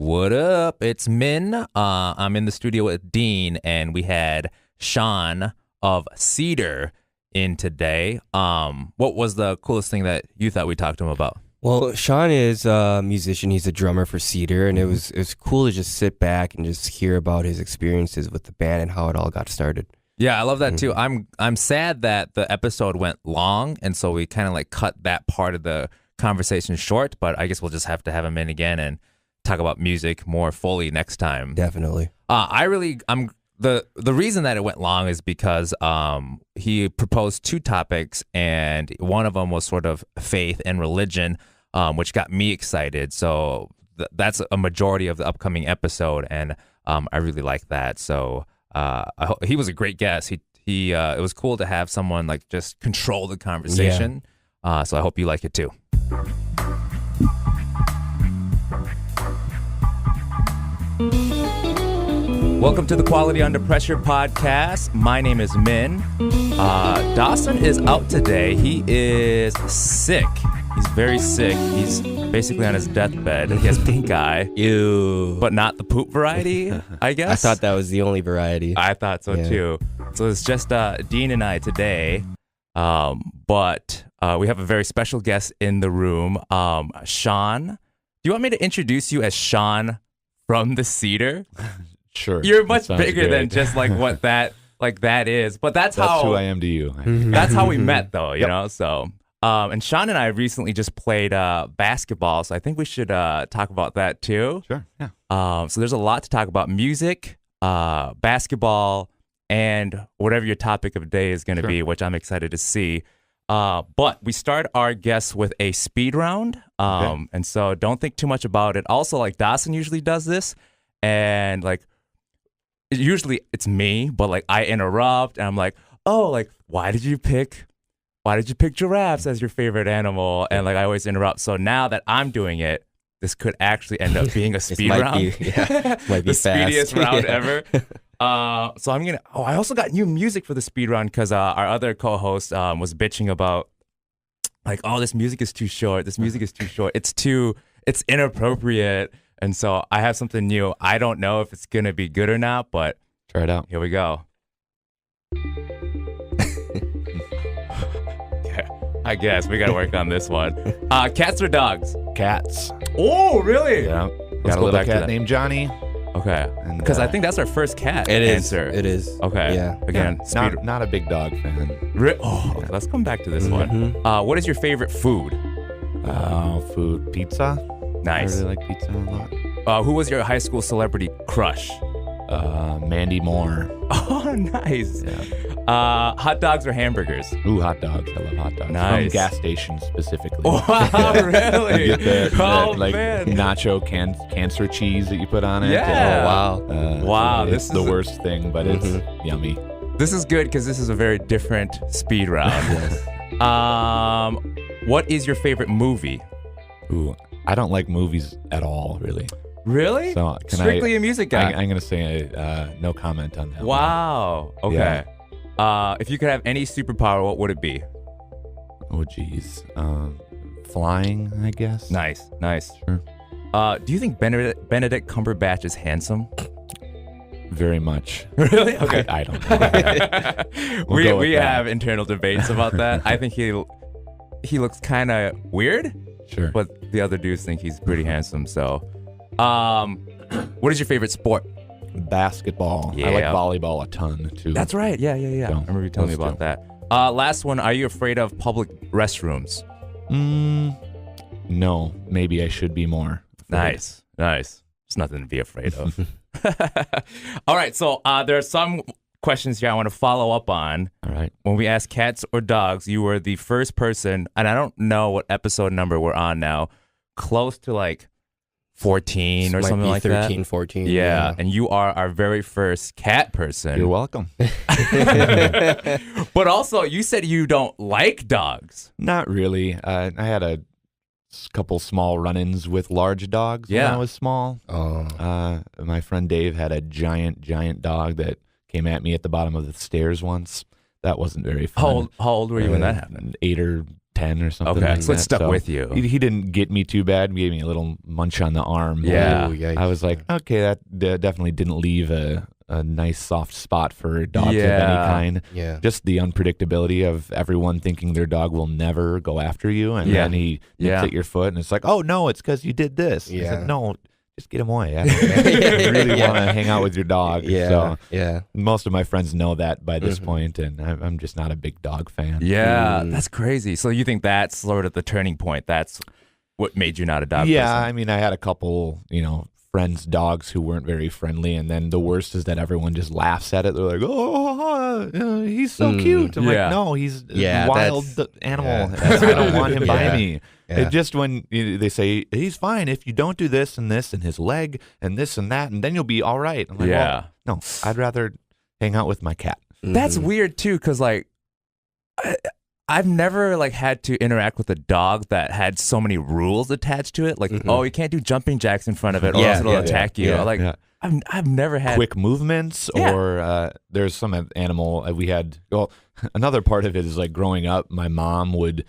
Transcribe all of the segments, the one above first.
What up? It's Min. I'm in the studio with Dean, and we had Shawn of Cedar in today. What was the coolest thing that you thought we talked to him about? Well, Shawn is a musician. He's a drummer for Cedar, and it was cool to just sit back and just hear about his experiences with the band and how it all got started. Yeah, I love that too. I'm sad that the episode went long, and so we kind of like cut that part of the conversation short. But I guess we'll just have to have him in again and talk about music more fully next time. Definitely. The reason that it went long is because he proposed two topics, and one of them was sort of faith and religion, which got me excited. So that's a majority of the upcoming episode, and I really like that. So he was a great guest. It was cool to have someone like just control the conversation. Yeah. So I hope you like it too. Welcome to the Quality Under Pressure podcast. My name is Min. Dawson is out today. He is sick. He's very sick. He's basically on his deathbed. He has pink eye. Ew. But not the poop variety, I guess. I thought that was the only variety. I thought so too. So it's just Dean and I today. But we have a very special guest in the room. Shawn. Do you want me to introduce you as Shawn from the Cedar? Sure. You're much bigger than just like what that is. But that's who I am to you. That's how we met though, you know? So and Shawn and I recently just played basketball, so I think we should talk about that too. Sure. Yeah. So there's a lot to talk about: music, basketball, and whatever your topic of the day is going to be, which I'm excited to see. But we start our guests with a speed round, and so don't think too much about it. Also, like Dawson usually does this, and like usually it's me, but like I interrupt, and I'm like, oh, like why did you pick giraffes as your favorite animal? And like I always interrupt. So now that I'm doing it, this could actually end up being a speed round. Might be the fast. speediest round ever. So I'm gonna. Oh, I also got new music for the speed round because our other co-host was bitching about like, oh, this music is too short. This music is too short. It's inappropriate. And so I have something new. I don't know if it's gonna be good or not, but Try it out. here we go. I guess we gotta work on this one. Cats or dogs? Cats. Oh, really? Yeah. Let's Got a go little back to cat that. named Johnny. Okay. And, Because I think that's our first cat It is. answer. It is. Okay. Yeah. Again, speed. Not a big dog fan. Let's come back to this one. What is your favorite food? Food. Pizza. Nice. I really like pizza a lot. Who was your high school celebrity crush? Mandy Moore. Oh, nice. Yeah. Hot dogs or hamburgers? Ooh, hot dogs. I love hot dogs. Nice. From gas stations specifically. Wow, really? You get Oh, that, like, man. nacho cancer cheese that you put on it. Yeah. Oh, wow. Wow, It's this the is a- worst thing, but it's yummy. This is good because this is a very different speed round. What is your favorite movie? Ooh, I don't like movies at all, really. Really? So can Strictly a music guy. I'm gonna say no comment on that. Wow. Okay. If you could have any superpower, what would it be? One. Oh, geez. Flying, I guess. Nice. Sure. Do you think Benedict Cumberbatch is handsome? Very much. Really? Okay. I don't know. We'll go with we that. have internal debates about that. I think he looks kind of weird, Sure. but the other dudes think he's pretty handsome. So, what is your favorite sport? Basketball. Yeah. I like volleyball a ton too. That's right. Yeah. So, I remember you telling me those about two. that. Last one. Are you afraid of public restrooms? No. Maybe I should be more. Nice. It's nothing to be afraid of. All right. So there are some questions here I want to follow up on. All right. When we asked cats or dogs, you were the first person, and I don't know what episode number we're on now, close to like 14 or Might something be like 13, that. 14. Yeah, and you are our very first cat person. You're welcome. But also, you said you don't like dogs. Not really. I had a couple small run-ins with large dogs when Yeah. I was small. Oh. My friend Dave had a giant dog that came at me at the bottom of the stairs once. That wasn't very fun. How old were you when that happened? 8 or 10 or something. Okay, like so it that. stuck with you. He didn't get me too bad. He gave me a little munch on the arm. Yeah. Ooh, yikes. I was like, okay, that definitely didn't leave a nice soft spot for dogs of any Yeah. kind. Yeah. Just the unpredictability of everyone thinking their dog will never go after you, and Yeah. then he nips Yeah. at your foot, and it's like, oh no, it's because you did this. I Yeah. said, no, just get him away. I don't really want to hang out with your dog. Yeah. So Yeah. most of my friends know that by this point, and I'm just not a big dog fan. Yeah, that's crazy. So you think that's sort of the turning point? That's what made you not a dog Yeah, person? I mean, I had a couple, friends' dogs who weren't very friendly, and then the worst is that everyone just laughs at it. They're like, "Oh, he's so cute." I'm Yeah. like, "No, he's Yeah, a wild animal. I don't want him by me." Yeah. It just when they say he's fine if you don't do this and this and his leg and this and that, and then you'll be all right. I'm like, Yeah. well, no, I'd rather hang out with my cat. That's weird too, because like I've never like had to interact with a dog that had so many rules attached to it. Like, oh, you can't do jumping jacks in front of it, or Yeah, else it'll yeah, attack you. yeah, Like, yeah. I've never had Quick movements, Yeah. or there's some animal we had. Well, another part of it is like growing up, my mom would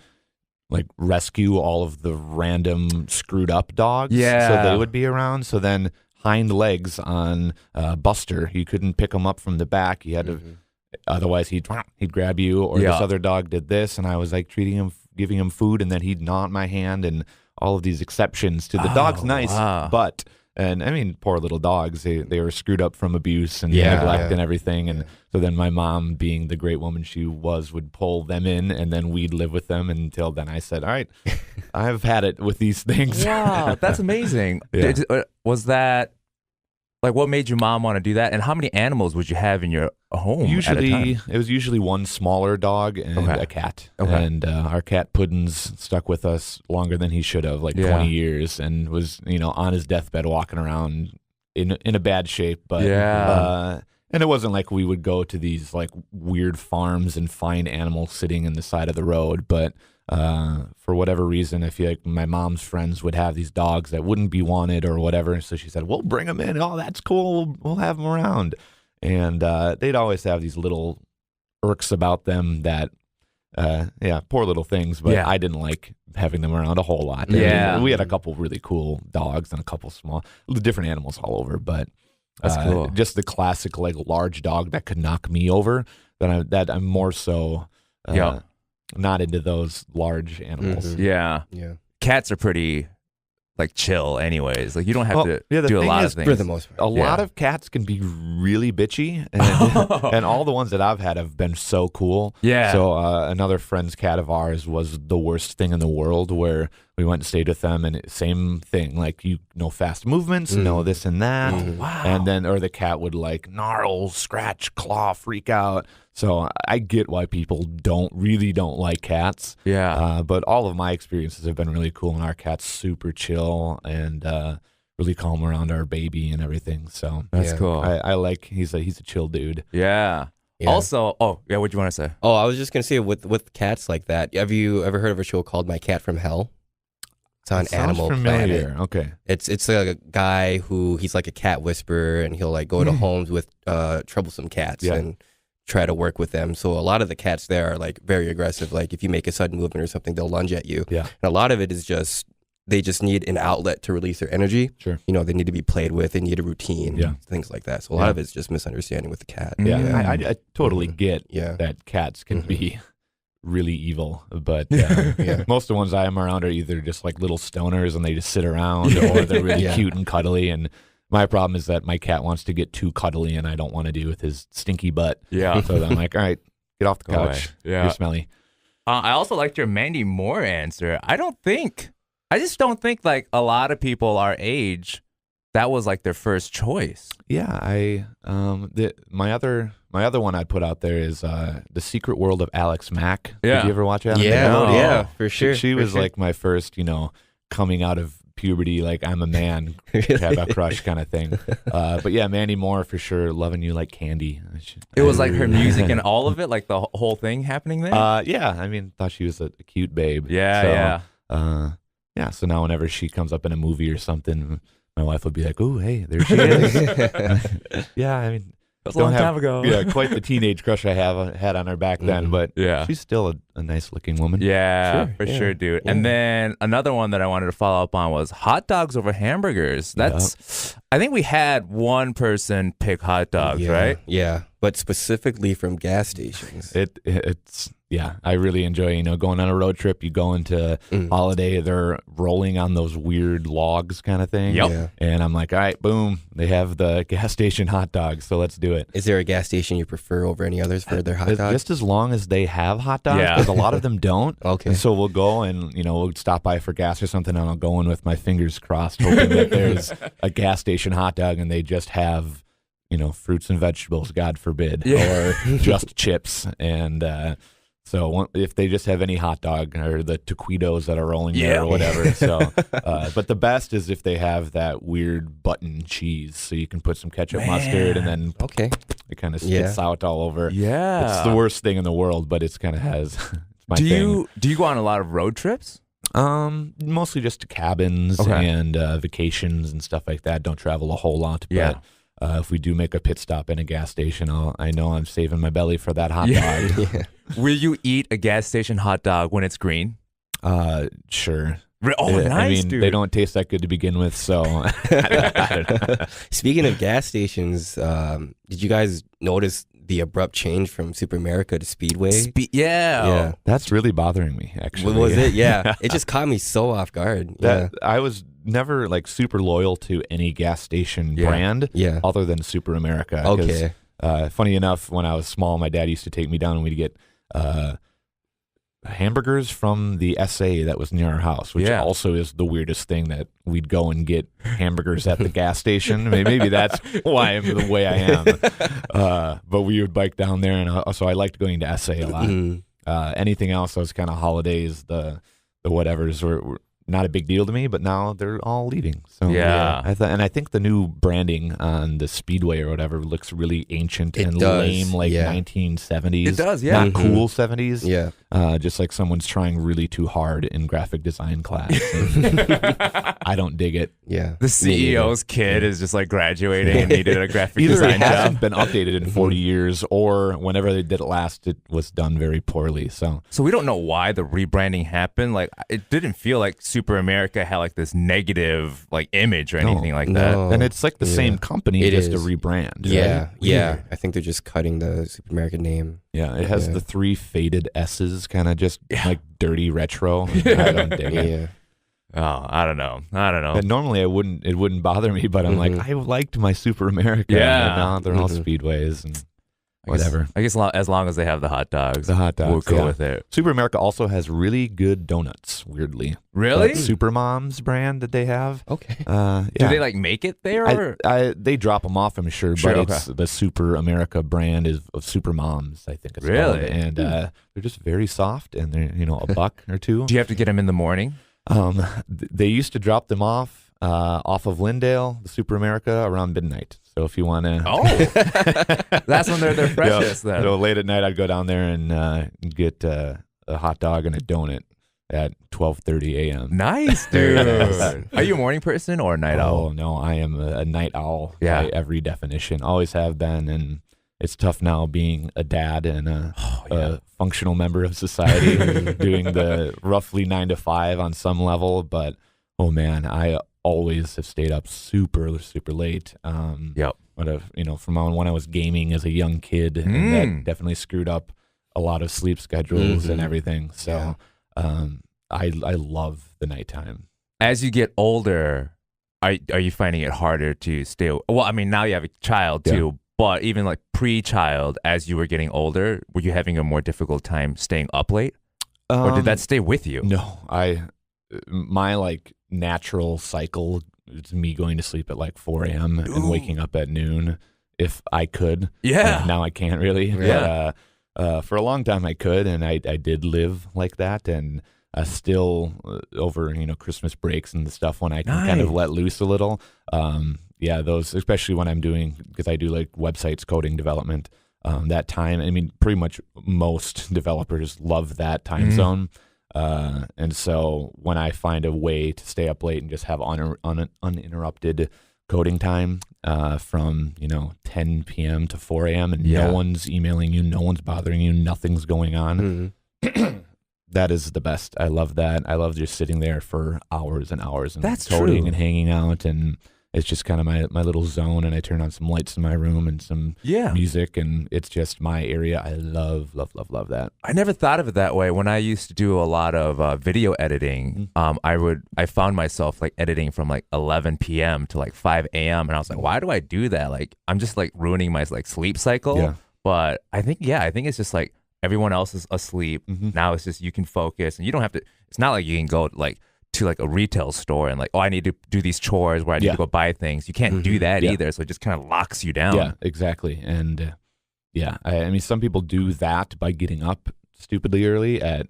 like rescue all of the random screwed up dogs. Yeah. So they would be around. So then hind legs on Buster, you couldn't pick him up from the back. You had to, otherwise he'd grab you. Or Yeah. this other dog did this, and I was like treating him, giving him food, and then he'd gnaw at my hand, and all of these exceptions to the dog's nice, wow. but. And I mean, poor little dogs, they were screwed up from abuse and Yeah. neglect Yeah. and everything. And so then my mom, being the great woman she was, would pull them in, and then we'd live with them until then I said, all right, I've had it with these things. Wow, that's amazing. Yeah. Was that like what made your mom want to do that? And how many animals would you have in your home? at a Usually, time? it was usually one smaller dog and Okay. a cat. Okay. And our cat Puddin's stuck with us longer than he should have, like Yeah. 20 years, and was, on his deathbed walking around in a bad shape. But Yeah. and it wasn't like we would go to these like weird farms and find animals sitting in the side of the road. But for whatever reason, I feel like my mom's friends would have these dogs that wouldn't be wanted or whatever. So she said, "We'll bring them in. Oh, that's cool. We'll have them around." And they'd always have these little irks about them that, poor little things. But Yeah. I didn't like having them around a whole lot. I Yeah. mean, we had a couple really cool dogs and a couple small, different animals all over. But That's cool. just the classic like large dog that could knock me over. That I'm more so Yeah. not into those large animals. Yeah. Yeah. Cats are pretty like chill anyways. Like you don't have Well, to yeah, the do a thing lot is, of things. For the most part. A lot of cats can be really bitchy, and, and all the ones that I've had have been so cool. Yeah. So another friend's cat of ours was the worst thing in the world, where we went and stayed with them, and same thing, like fast movements, no this and that. Wow. And then, or the cat would like gnarl, scratch, claw, freak out. So I get why people don't like cats. Yeah. But all of my experiences have been really cool, and our cat's super chill and really calm around our baby and everything. So That's Yeah. cool. I like he's a chill dude. Yeah. Yeah. Also, what'd you want to say? Oh, I was just gonna say with cats like that. Have you ever heard of a show called My Cat from Hell? It's on Sounds Animal familiar. Planet. Okay. It's a guy he's like a cat whisperer, and he'll like go to homes with troublesome cats Yeah. and try to work with them. So a lot of the cats there are like very aggressive. Like if you make a sudden movement or something, they'll lunge at you. Yeah. And a lot of it is just they just need an outlet to release their energy. Sure. They need to be played with. They need a routine. Yeah. Things like that. So a lot of it's just misunderstanding with the cat. Yeah. Mm. I totally get Yeah. that cats can be really evil, but Yeah. most of the ones I am around are either just like little stoners and they just sit around, or they're really Yeah. cute and cuddly. And my problem is that my cat wants to get too cuddly, and I don't want to do with his stinky butt. Yeah. So I'm like, all right, get off the Go away. couch. Yeah. You're smelly. I also liked your Mandy Moore answer. I just don't think like a lot of people our age, that was like their first choice. Yeah, my other one I'd put out there is The Secret World of Alex Mack. Yeah. Did you ever watch that? Yeah. No. Yeah. For sure. She for was sure. like my first, coming out of puberty, like I'm a man, have a crush kind of thing. But yeah, Mandy Moore for sure, loving you like candy. It was like her music and all of it, like the whole thing happening there. Yeah, I mean, thought she was a cute babe. Yeah, So, yeah, so now whenever she comes up in a movie or something, my wife would be like, "Oh, hey, there she is." Yeah, I mean, That was a long don't have- time ago. yeah, quite the teenage crush I had on her back then, but Yeah. she's still a nice looking woman. Yeah, Sure, for yeah, sure, dude. yeah. And then another one that I wanted to follow up on was hot dogs over hamburgers. That's, I think we had one person pick hot dogs, right? Yeah, but specifically from gas stations. It's yeah, I really enjoy, going on a road trip. You go into Holiday, they're rolling on those weird logs kind of thing. Yep. Yeah. And I'm like, all right, boom, they have the gas station hot dogs, so let's do it. Is there a gas station you prefer over any others for their hot dogs? Just as long as they have hot dogs, Yeah. because a lot of them don't. Okay. And so we'll go and, we'll stop by for gas or something, and I'll go in with my fingers crossed, hoping that there's a gas station hot dog and they just have, fruits and vegetables, God forbid, or just chips. And so if they just have any hot dog or the taquitos that are rolling there or whatever. So, but the best is if they have that weird button cheese, so you can put some ketchup, mustard, and then it kind of spits out all over. Yeah. It's the worst thing in the world, but it's kind of has. It's my Do thing. you go on a lot of road trips? Mostly just to cabins and vacations and stuff like that. Don't travel a whole lot, but if we do make a pit stop in a gas station, I know I'm saving my belly for that hot dog. Will you eat a gas station hot dog when it's green? Sure. Oh, nice, I mean, dude. they don't taste that good to begin with, so I don't know. Speaking of gas stations, did you guys notice the abrupt change from Super America to Speedway? Yeah. That's really bothering me, actually. Was it? Yeah. It just caught me so off guard. I was never super loyal to any gas station brand other than Super America. Okay. Funny enough, when I was small, my dad used to take me down and we'd get hamburgers from the SA that was near our house, which also is the weirdest thing, that we'd go and get hamburgers at the gas station. Maybe that's why I'm the way I am. But we would bike down there, and so I liked going to SA a lot. Anything else, those kind of holidays, the whatevers were not a big deal to me, but now they're all leaving. So I think the new branding on the Speedway or whatever looks really ancient and lame, 1970s. It does, yeah. Not cool 70s. Yeah. Just like someone's trying really too hard in graphic design class. I don't dig it. Yeah. The CEO's kid is just graduating and needed a graphic Either design it hasn't job. been updated in 40 years, or whenever they did it last, it was done very poorly. So we don't know why the rebranding happened. It didn't feel like Super America had this negative image or anything like that. and it's the same company, just a rebrand. Yeah. Right? Yeah. I think they're just cutting the Super America name. Yeah, it has the 3 faded S's, kind of just dirty retro. I don't dig it. Yeah. Oh, I don't know. And normally it wouldn't bother me, but I'm I liked my Super America. Yeah. And now they're all Speedways and whatever. I guess as long as they have the hot dogs. The hot dogs, we're cool with it. Super America also has really good donuts, weirdly. Really? That Super Mom's brand that they have. Okay. Do they make it there? Or? They drop them off, I'm sure, but it's the Super America brand of Super Moms, I think it's called. And they're just very soft, and they're a buck or two. Do you have to get them in the morning? They used to drop them off of Lindale, the Super America, around midnight. So if you want to, that's when they're their freshest. Then so late at night, I'd go down there and get a hot dog and a donut at 12:30 a.m. Nice, dude. Are you a morning person or a night owl? Oh no, I am a night owl by every definition. Always have been, and it's tough now being a dad and a functional member of society, doing the roughly 9 to 5 on some level. But oh man, I always have stayed up super, super late. From when I was gaming as a young kid, and that definitely screwed up a lot of sleep schedules and everything. So I love the nighttime. As you get older, are you finding it harder to stay? Well, I mean, now you have a child too, but even pre-child, as you were getting older, were you having a more difficult time staying up late, or did that stay with you? No, my natural cycle is me going to sleep at 4 a.m. and waking up at noon if I could. Yeah. Now I can't really. Yeah. But for a long time I could, and I did live like that, and still over Christmas breaks and the stuff when I can kind of let loose a little. Those, especially when I'm doing, because I do websites, coding development. That time, I mean, pretty much most developers love that time zone. And so when I find a way to stay up late and just have uninterrupted coding time from 10 p.m. to 4 a.m. and no one's emailing you, no one's bothering you, nothing's going on, That is the best. I love that. I love just sitting there for hours and hours and That's coding true. and hanging out, and it's just kind of my little zone. And I turn on some lights in my room and some music, and it's just my area. I love that. I never thought of it that way. When I used to do a lot of video editing, I found myself like editing from like 11 p.m. to like 5 a.m. and I was like, why do I do that? Like I'm just like ruining my like sleep cycle. Yeah. But I think it's just like everyone else is asleep. Now it's just you can focus, and you don't have to. It's not like you can go like to like a retail store and like, I need to do these chores where I need to go buy things. You can't do that either. So it just kind of locks you down. Yeah, exactly. And I mean, some people do that by getting up stupidly early at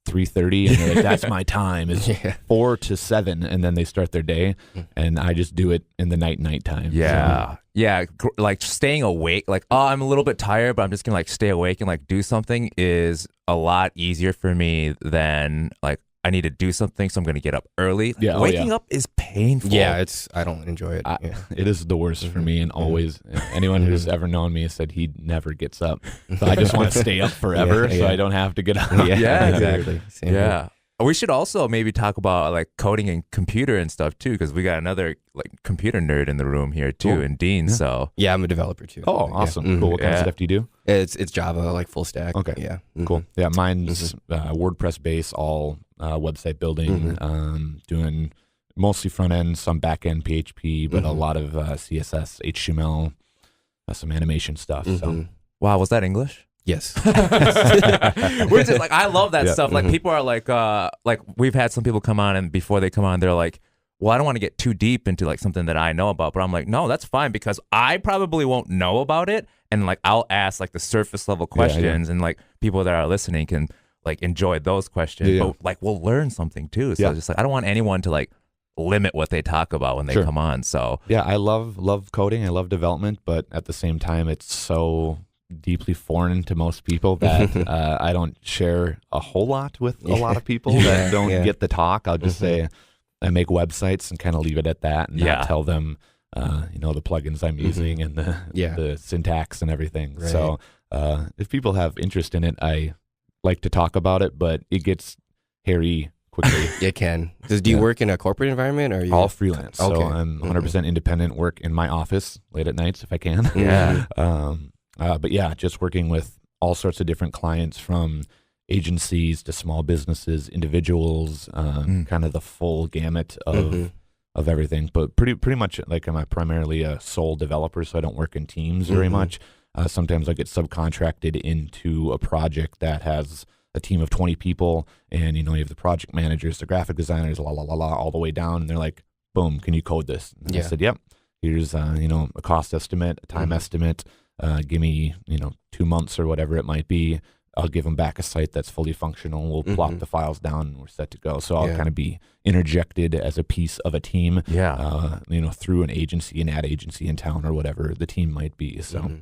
3:30, and they're like, that's my time. It's 4 to 7, and then they start their day. And I just do it in the night time. Yeah. Yeah. Like staying awake, like, I'm a little bit tired, but I'm just going to like stay awake and like do something is a lot easier for me than like, I need to do something, so I'm going to get up early. Yeah, Waking up is painful. Yeah, I don't enjoy it. It is the worst for me, and always anyone who's ever known me said he never gets up. So I just want to stay up forever, so I don't have to get up. Yeah, exactly. Same Yeah. here. We should also maybe talk about like coding and computer and stuff too, because we got another like computer nerd in the room here too, and Dean. Yeah. So Yeah, I'm a developer too. Oh, awesome. Cool. What kind of stuff do you do? It's Java, like full stack. Okay. Yeah. Cool. Yeah, mine's WordPress based, all website building, doing mostly front end, some back end PHP, but a lot of CSS, HTML, some animation stuff. So. wow, was that English? Yes. We're just like, I love that stuff. Like people are like we've had some people come on, and before they come on, they're like, well, I don't want to get too deep into like something that I know about, but I'm like, no, that's fine, because I probably won't know about it, and like I'll ask like the surface level questions, and like people that are listening can like enjoy those questions, but like we'll learn something too. So just like, I don't want anyone to like limit what they talk about when they come on. So yeah, I love coding, I love development, but at the same time, it's so deeply foreign to most people that I don't share a whole lot with a lot of people that don't get the talk. I'll just say I make websites and kind of leave it at that, and not tell them the plugins I'm using and the syntax and everything. Right. So if people have interest in it, I like to talk about it, but it gets hairy quickly. It can. Do you work in a corporate environment, or are you all freelance? Okay. So I'm 100% independent. Work in my office late at nights if I can. Yeah. But yeah, just working with all sorts of different clients, from agencies to small businesses, individuals, kind of the full gamut of everything. But pretty much like I'm primarily a sole developer, so I don't work in teams very much. Sometimes I get subcontracted into a project that has a team of 20 people, and you have the project managers, the graphic designers, all the way down, and they're like, boom, can you code this? And I said, yep. Here's a cost estimate, a time estimate. Give me 2 months or whatever it might be. I'll give them back a site that's fully functional. We'll plop the files down, and we're set to go. So I'll kind of be interjected as a piece of a team, through an agency, an ad agency in town, or whatever the team might be. So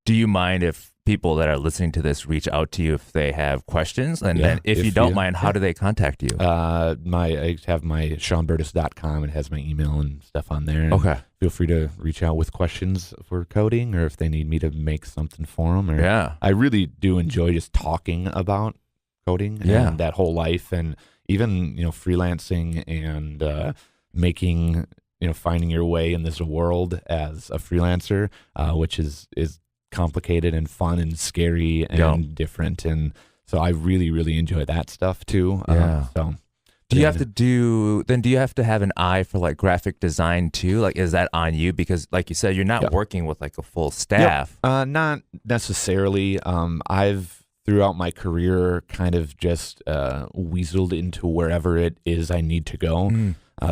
do you mind if people that are listening to this reach out to you if they have questions? And then if you don't mind, how do they contact you? I have my ShawnBurtis.com. It has my email and stuff on there. Okay. Feel free to reach out with questions for coding, or if they need me to make something for them. Or, I really do enjoy just talking about coding and that whole life, and even freelancing and making finding your way in this world as a freelancer, which is complicated and fun and scary and different, and so I really, really enjoy that stuff too. Do you have to have an eye for like graphic design too? Like, is that on you? Because like you said, you're not working with like a full staff. Not necessarily. I've throughout my career kind of just weaseled into wherever it is I need to go.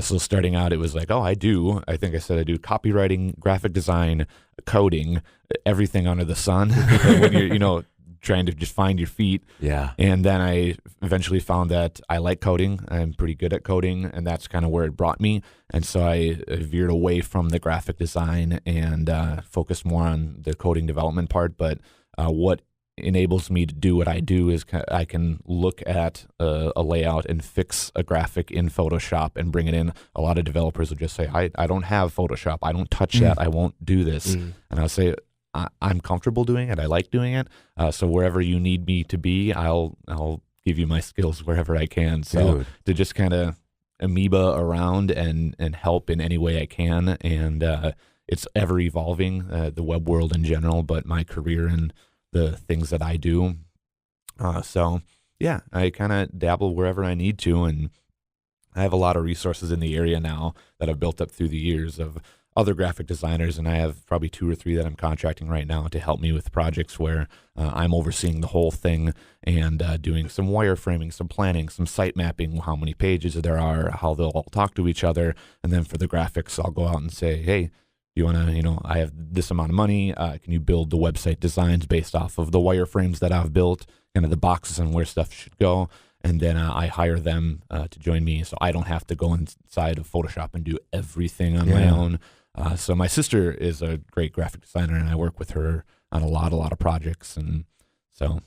So starting out, it was like, I think I said I do copywriting, graphic design, coding, everything under the sun. When you're, trying to just find your feet. Yeah. And then I eventually found that I like coding. I'm pretty good at coding, and that's kind of where it brought me. And so I veered away from the graphic design and focused more on the coding development part. But what enables me to do what I do is I can look at a layout and fix a graphic in Photoshop and bring it in. A lot of developers will just say, I don't have Photoshop. I don't touch that. I won't do this. And I'll say, I'm comfortable doing it. I like doing it. So wherever you need me to be, I'll give you my skills wherever I can. So Dude. to just kind of amoeba around and help in any way I can. And it's ever evolving, the web world in general, but my career and the things that I do. So yeah, I kind of dabble wherever I need to. And I have a lot of resources in the area now that I've built up through the years of other graphic designers, and I have probably 2 or 3 that I'm contracting right now to help me with projects where I'm overseeing the whole thing and doing some wireframing, some planning, some site mapping, how many pages there are, how they'll all talk to each other. And then for the graphics, I'll go out and say, hey, you want to, I have this amount of money. Can you build the website designs based off of the wireframes that I've built, kind of the boxes and where stuff should go? And then I hire them to join me so I don't have to go inside of Photoshop and do everything on my own. So my sister is a great graphic designer, and I work with her on a lot of projects. And so,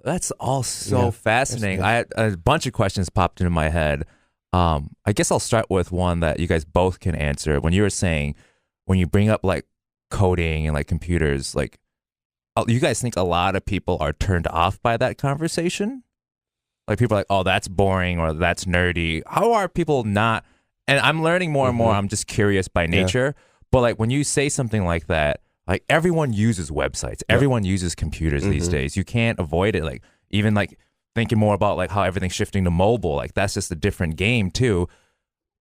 that's all so fascinating. I had a bunch of questions popped into my head. I guess I'll start with one that you guys both can answer. When you were saying, when you bring up like coding and like computers, like you guys think a lot of people are turned off by that conversation? Like people are like, oh, that's boring or that's nerdy. How are people not? And I'm learning more and more. I'm just curious by nature. But like when you say something like that, like everyone uses websites. Everyone uses computers these days. You can't avoid it. Like even like thinking more about like how everything's shifting to mobile. Like that's just a different game too.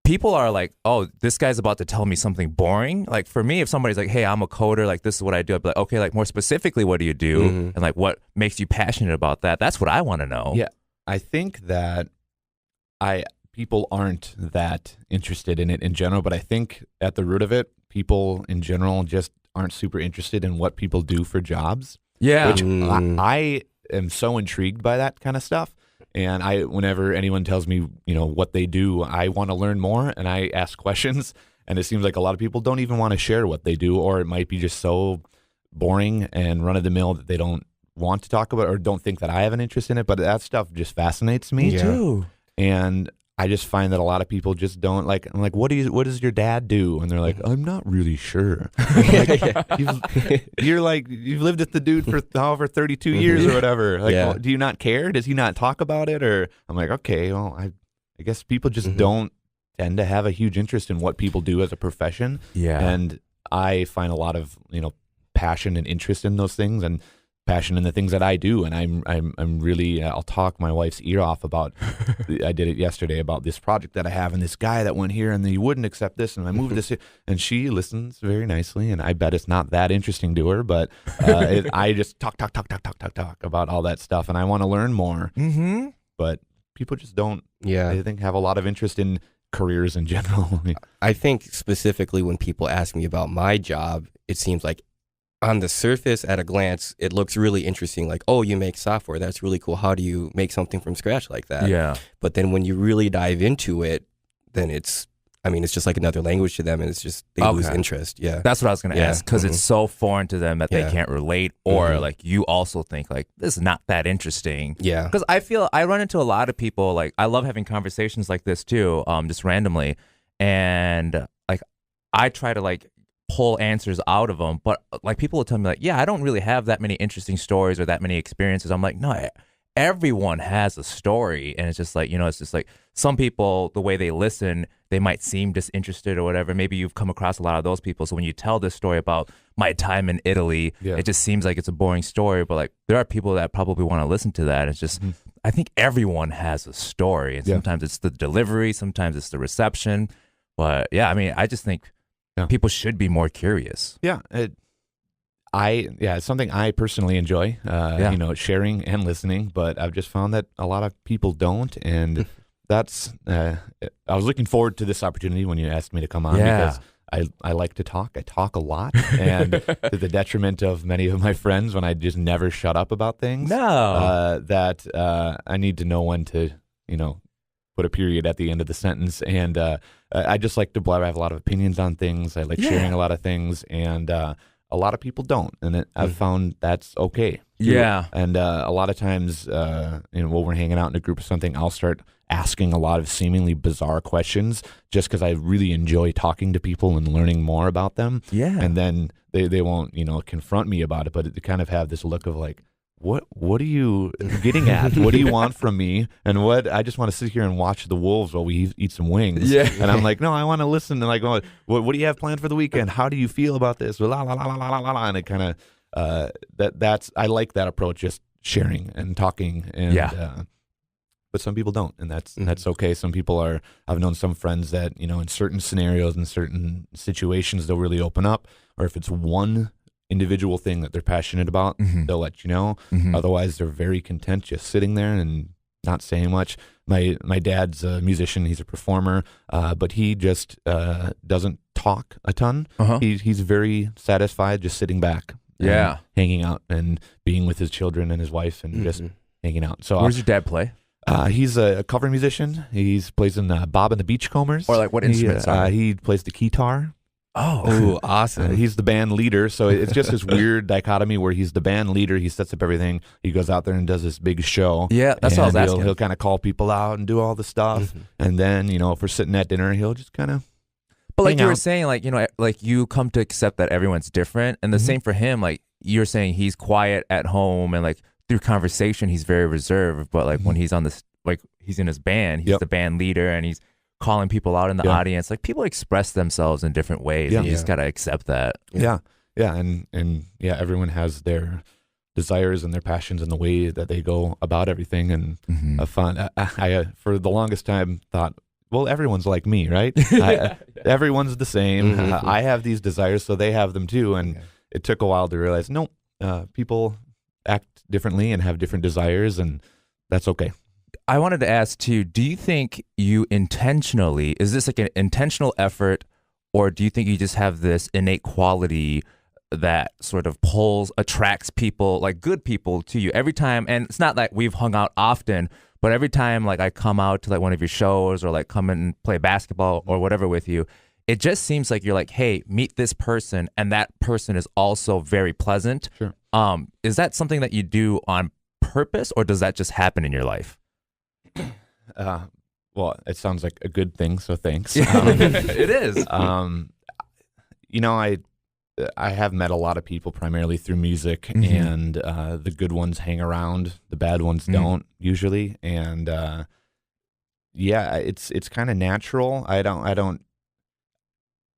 People are like, oh, this guy's about to tell me something boring. Like for me, if somebody's like, hey, I'm a coder, like this is what I do, I'd be like, okay, like more specifically, what do you do? And like what makes you passionate about that? That's what I want to know. Yeah, I think that people aren't that interested in it in general, but I think at the root of it, people in general just aren't super interested in what people do for jobs. Yeah. Which I am so intrigued by that kind of stuff. And whenever anyone tells me, what they do, I want to learn more and I ask questions. And it seems like a lot of people don't even want to share what they do, or it might be just so boring and run of the mill that they don't want to talk about or don't think that I have an interest in it. But that stuff just fascinates me. Me too. And I just find that a lot of people just don't like. I'm like, what does your dad do? And they're like, I'm not really sure. Like, you've lived with the dude for however 32 years or whatever. Like, well, do you not care? Does he not talk about it? Or I'm like, okay, well, I guess people just don't tend to have a huge interest in what people do as a profession. Yeah, and I find a lot of passion and interest in those things and passion in the things that I do, and I'm really I'll talk my wife's ear off about I did it yesterday about this project that I have and this guy that went here and he wouldn't accept this and I moved this here, and she listens very nicely, and I bet it's not that interesting to her, but I just talk about all that stuff, and I want to learn more. But people just don't I think have a lot of interest in careers in general. I think specifically when people ask me about my job, it seems like on the surface, at a glance, it looks really interesting. Like, oh, you make software. That's really cool. How do you make something from scratch like that? Yeah. But then when you really dive into it, then it's just like another language to them, and it's just, they lose interest. Yeah. That's what I was going to ask, because it's so foreign to them that they can't relate, or like you also think like, this is not that interesting. Yeah. Because I run into a lot of people, like I love having conversations like this too, just randomly. And like, I try to like, pull answers out of them, but like people will tell me like, yeah, I don't really have that many interesting stories or that many experiences. I'm like, no, everyone has a story, and it's just like, it's just like some people, the way they listen, they might seem disinterested or whatever. Maybe you've come across a lot of those people. So when you tell this story about my time in Italy, it just seems like it's a boring story, but like there are people that probably want to listen to that. It's just, I think everyone has a story, and sometimes it's the delivery, sometimes it's the reception, but yeah, I just think people should be more curious. Yeah, it's something I personally enjoy, sharing and listening, but I've just found that a lot of people don't, and that's, I was looking forward to this opportunity when you asked me to come on, because I like to talk. I talk a lot, and to the detriment of many of my friends when I just never shut up about things. That I need to know when to, put a period at the end of the sentence, and I just like to blab. I have a lot of opinions on things. I like sharing a lot of things, and a lot of people don't, and I've found that's okay. Yeah, and a lot of times, when we're hanging out in a group or something, I'll start asking a lot of seemingly bizarre questions just because I really enjoy talking to people and learning more about them. Yeah, and then they won't confront me about it, but they kind of have this look of like, what are you getting at? What do you want from me? And I just want to sit here and watch the wolves while we eat some wings. Yeah. And I'm like, no, I want to listen. And like, what do you have planned for the weekend? How do you feel about this? La la la la la la la. And it kind of I like that approach, just sharing and talking. And but some people don't, and that's okay. Some people I've known some friends that, in certain scenarios and certain situations, they'll really open up, or if it's one individual thing that they're passionate about, they'll let you know. Otherwise, they're very content just sitting there and not saying much. My dad's a musician; he's a performer, but he just doesn't talk a ton. He's very satisfied just sitting back, hanging out and being with his children and his wife, and just hanging out. So, where's your dad play? He's a cover musician. He plays in Bob and the Beachcombers. Or like what instruments? He plays the guitar. Oh, awesome. He's the band leader, so it's just this weird dichotomy where he's the band leader, he sets up everything, he goes out there and does this big show. Yeah, that's what I was asking. He'll kind of call people out and do all the stuff, and then, if we're sitting at dinner, he'll just kind of But like you were saying, like, like you come to accept that everyone's different, and the same for him, like you're saying he's quiet at home, and like through conversation, he's very reserved, but like when he's on this, like he's in his band, he's the band leader, and he's calling people out in the audience. Like people express themselves in different ways, and you just gotta accept that. And everyone has their desires and their passions and the way that they go about everything, and fun. I for the longest time thought, well, everyone's like me, right? Everyone's the same. I have these desires, so they have them too. And it took a while to realize, no, people act differently and have different desires, and that's okay. I wanted to ask too, do you think you intentionally, is this like an intentional effort, or do you think you just have this innate quality that sort of attracts people, like good people to you every time? And it's not like we've hung out often, but every time like I come out to like one of your shows or like come and play basketball or whatever with you, it just seems like you're like, hey, meet this person, and that person is also very pleasant. Sure. Is that something that you do on purpose, or does that just happen in your life? Well, it sounds like a good thing, so thanks. It is. I have met a lot of people primarily through music, and the good ones hang around, the bad ones don't usually, and it's kind of natural.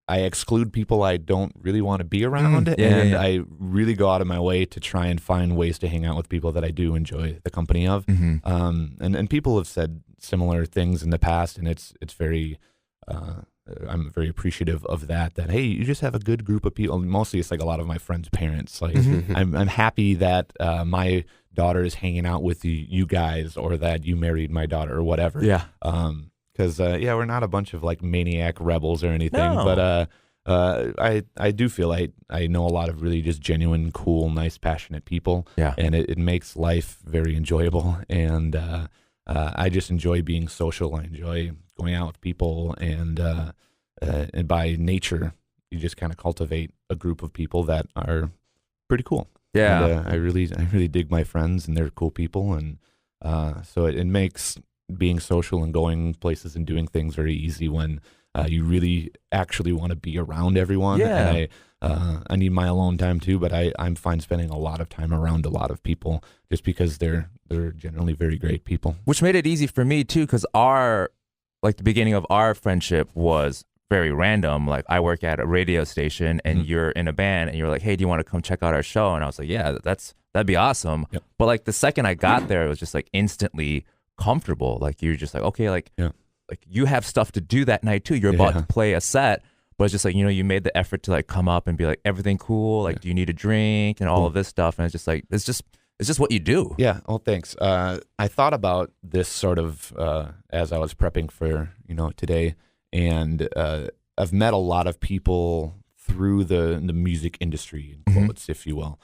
I exclude people I don't really want to be around, I really go out of my way to try and find ways to hang out with people that I do enjoy the company of. And people have said similar things in the past, and it's very I'm very appreciative of that. That hey, you just have a good group of people. Mostly, it's like a lot of my friends' parents. Like I'm happy that my daughter is hanging out with you guys, or that you married my daughter, or whatever. Yeah. Because we're not a bunch of like maniac rebels or anything, No. but I do feel I know a lot of really just genuine, cool, nice, passionate people, and it makes life very enjoyable, and I just enjoy being social. I enjoy going out with people, and by nature, you just kind of cultivate a group of people that are pretty cool. Yeah, and, I really dig my friends, and they're cool people, and so it makes being social and going places and doing things very easy when you really actually want to be around everyone. Yeah. And I need my alone time too, but I'm fine spending a lot of time around a lot of people just because they're generally very great people. Which made it easy for me too, because the beginning of our friendship was very random. Like I work at a radio station, and you're in a band, and you're like, hey, do you want to come check out our show? And I was like, yeah, that'd be awesome. Yep. But like the second I got there, it was just like instantly comfortable. Like you're just like, okay, like you have stuff to do that night too. You're about to play a set, but it's just like, you made the effort to like come up and be like, everything cool? Like, do you need a drink and all of this stuff? And it's just like, it's just what you do. Yeah. Well, thanks. I thought about this sort of as I was prepping for, today, and I've met a lot of people through the music industry, in quotes, if you will,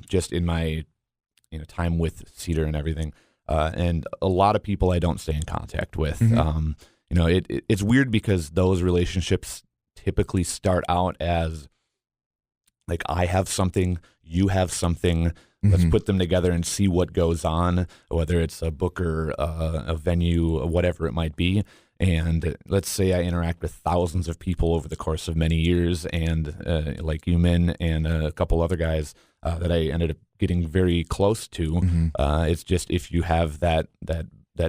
just in my time with Cedar and everything. And a lot of people I don't stay in contact with. It's weird because those relationships typically start out as like, I have something, you have something, let's put them together and see what goes on, whether it's a booker, a venue, whatever it might be. And let's say I interact with thousands of people over the course of many years, and like you, Min, and a couple other guys that I ended up getting very close to. It's just if you have that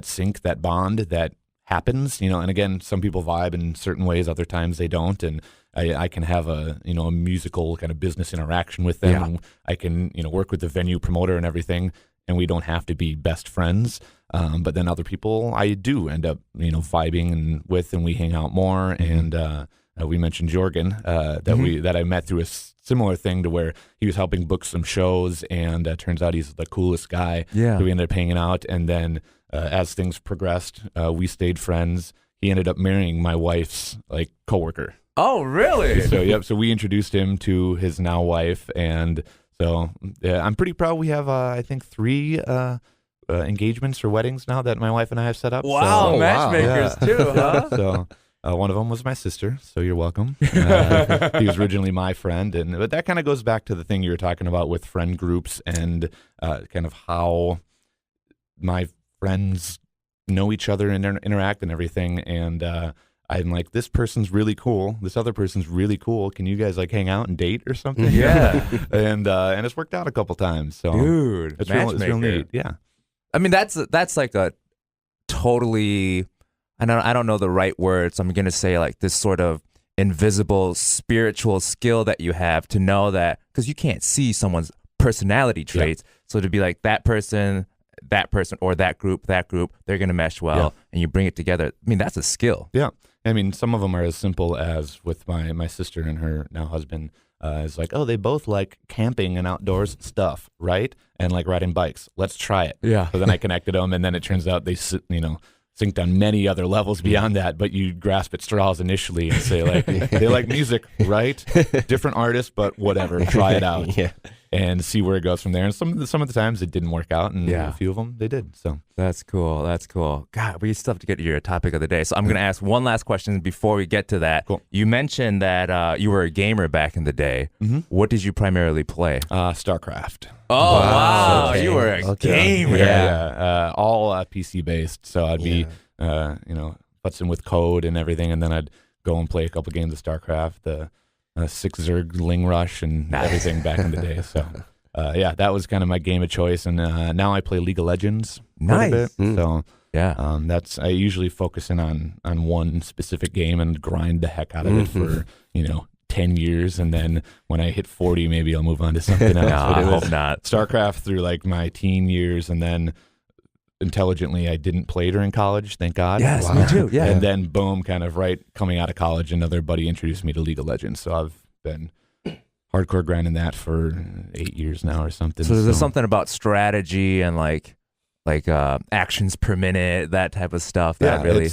sync, that bond that happens, and again, some people vibe in certain ways, other times they don't, and I can have a musical kind of business interaction with them, and I can work with the venue promoter and everything, and we don't have to be best friends. But then other people I do end up vibing with, and we hang out more. And we mentioned Jorgen that I met through a similar thing, to where he was helping book some shows, and turns out he's the coolest guy. So we ended up hanging out, and then as things progressed, we stayed friends. He ended up marrying my wife's coworker. Oh, really? So we introduced him to his now wife, and so I'm pretty proud. We have I think 3 engagements or weddings now that my wife and I have set up. Wow, so, matchmakers too, huh? So one of them was my sister, so you're welcome. He was originally my friend, but that kind of goes back to the thing you were talking about with friend groups, and kind of how my friends know each other and interact and everything. And I'm like, this person's really cool. This other person's really cool. Can you guys hang out and date or something? Yeah. and it's worked out a couple times. So dude, it's real neat. Yeah. I mean, that's like a totally, I don't know the right words. So I'm gonna say this sort of invisible spiritual skill that you have to know that, because you can't see someone's personality traits. So to be like that person, or that group, they're going to mesh well, and you bring it together. I mean, that's a skill. Yeah. I mean, some of them are as simple as with my sister and her now husband. It's like, oh, they both like camping and outdoors stuff, right? And riding bikes. Let's try it. Yeah. So then I connected them, and then it turns out they synced on many other levels beyond that, but you grasp at straws initially and say they like music, right? Different artists, but whatever, try it out. And see where it goes from there. And some of the times it didn't work out, and a few of them they did. So that's cool. God, we still have to get to your topic of the day. So I'm going to ask one last question before we get to that. Cool. You mentioned that you were a gamer back in the day. What did you primarily play? StarCraft. Oh, wow. Okay. You were a gamer. Yeah. All PC based. So I'd be futzing with code and everything, and then I'd go and play a couple games of StarCraft. 6 Zerg Ling Rush and everything back in the day. So, that was kind of my game of choice. And now I play League of Legends quite a bit. So, that's I usually focus in on one specific game and grind the heck out of it for 10 years, and then when I hit 40, maybe I'll move on to something else. No, I hope not. StarCraft through my teen years, and then intelligently I didn't play during college, thank God. Yes, me too. Yeah. And then boom, kind of right coming out of college, another buddy introduced me to League of Legends. So I've been hardcore grinding that for 8 years now or something. So there's something about strategy and actions per minute, that type of stuff. That really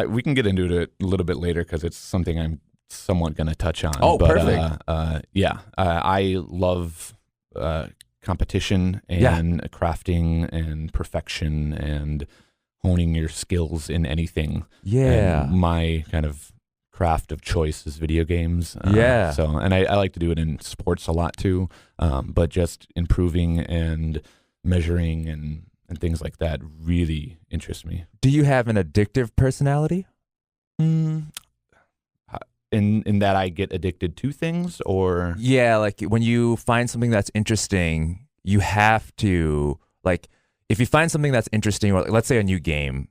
we can get into it a little bit later, because it's something I'm somewhat going to touch on. Oh, but, perfect. I love competition and crafting and perfection and honing your skills in anything. Yeah. And my kind of craft of choice is video games. So, and I like to do it in sports a lot too, but just improving and measuring and things like that really interest me. Do you have an addictive personality? In that I get addicted to things, or? Yeah, when you find something that's interesting, you have to, if you find something that's interesting, or let's say a new game,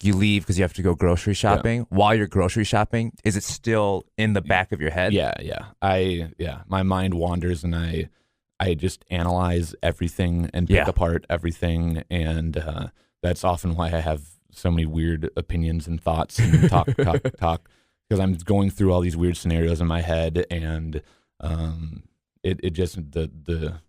you leave because you have to go grocery shopping. While you're grocery shopping, is it still in the back of your head? Yeah. My mind wanders, and I just analyze everything and pick apart everything, and that's often why I have so many weird opinions and thoughts and talk, because I'm going through all these weird scenarios in my head, and it just the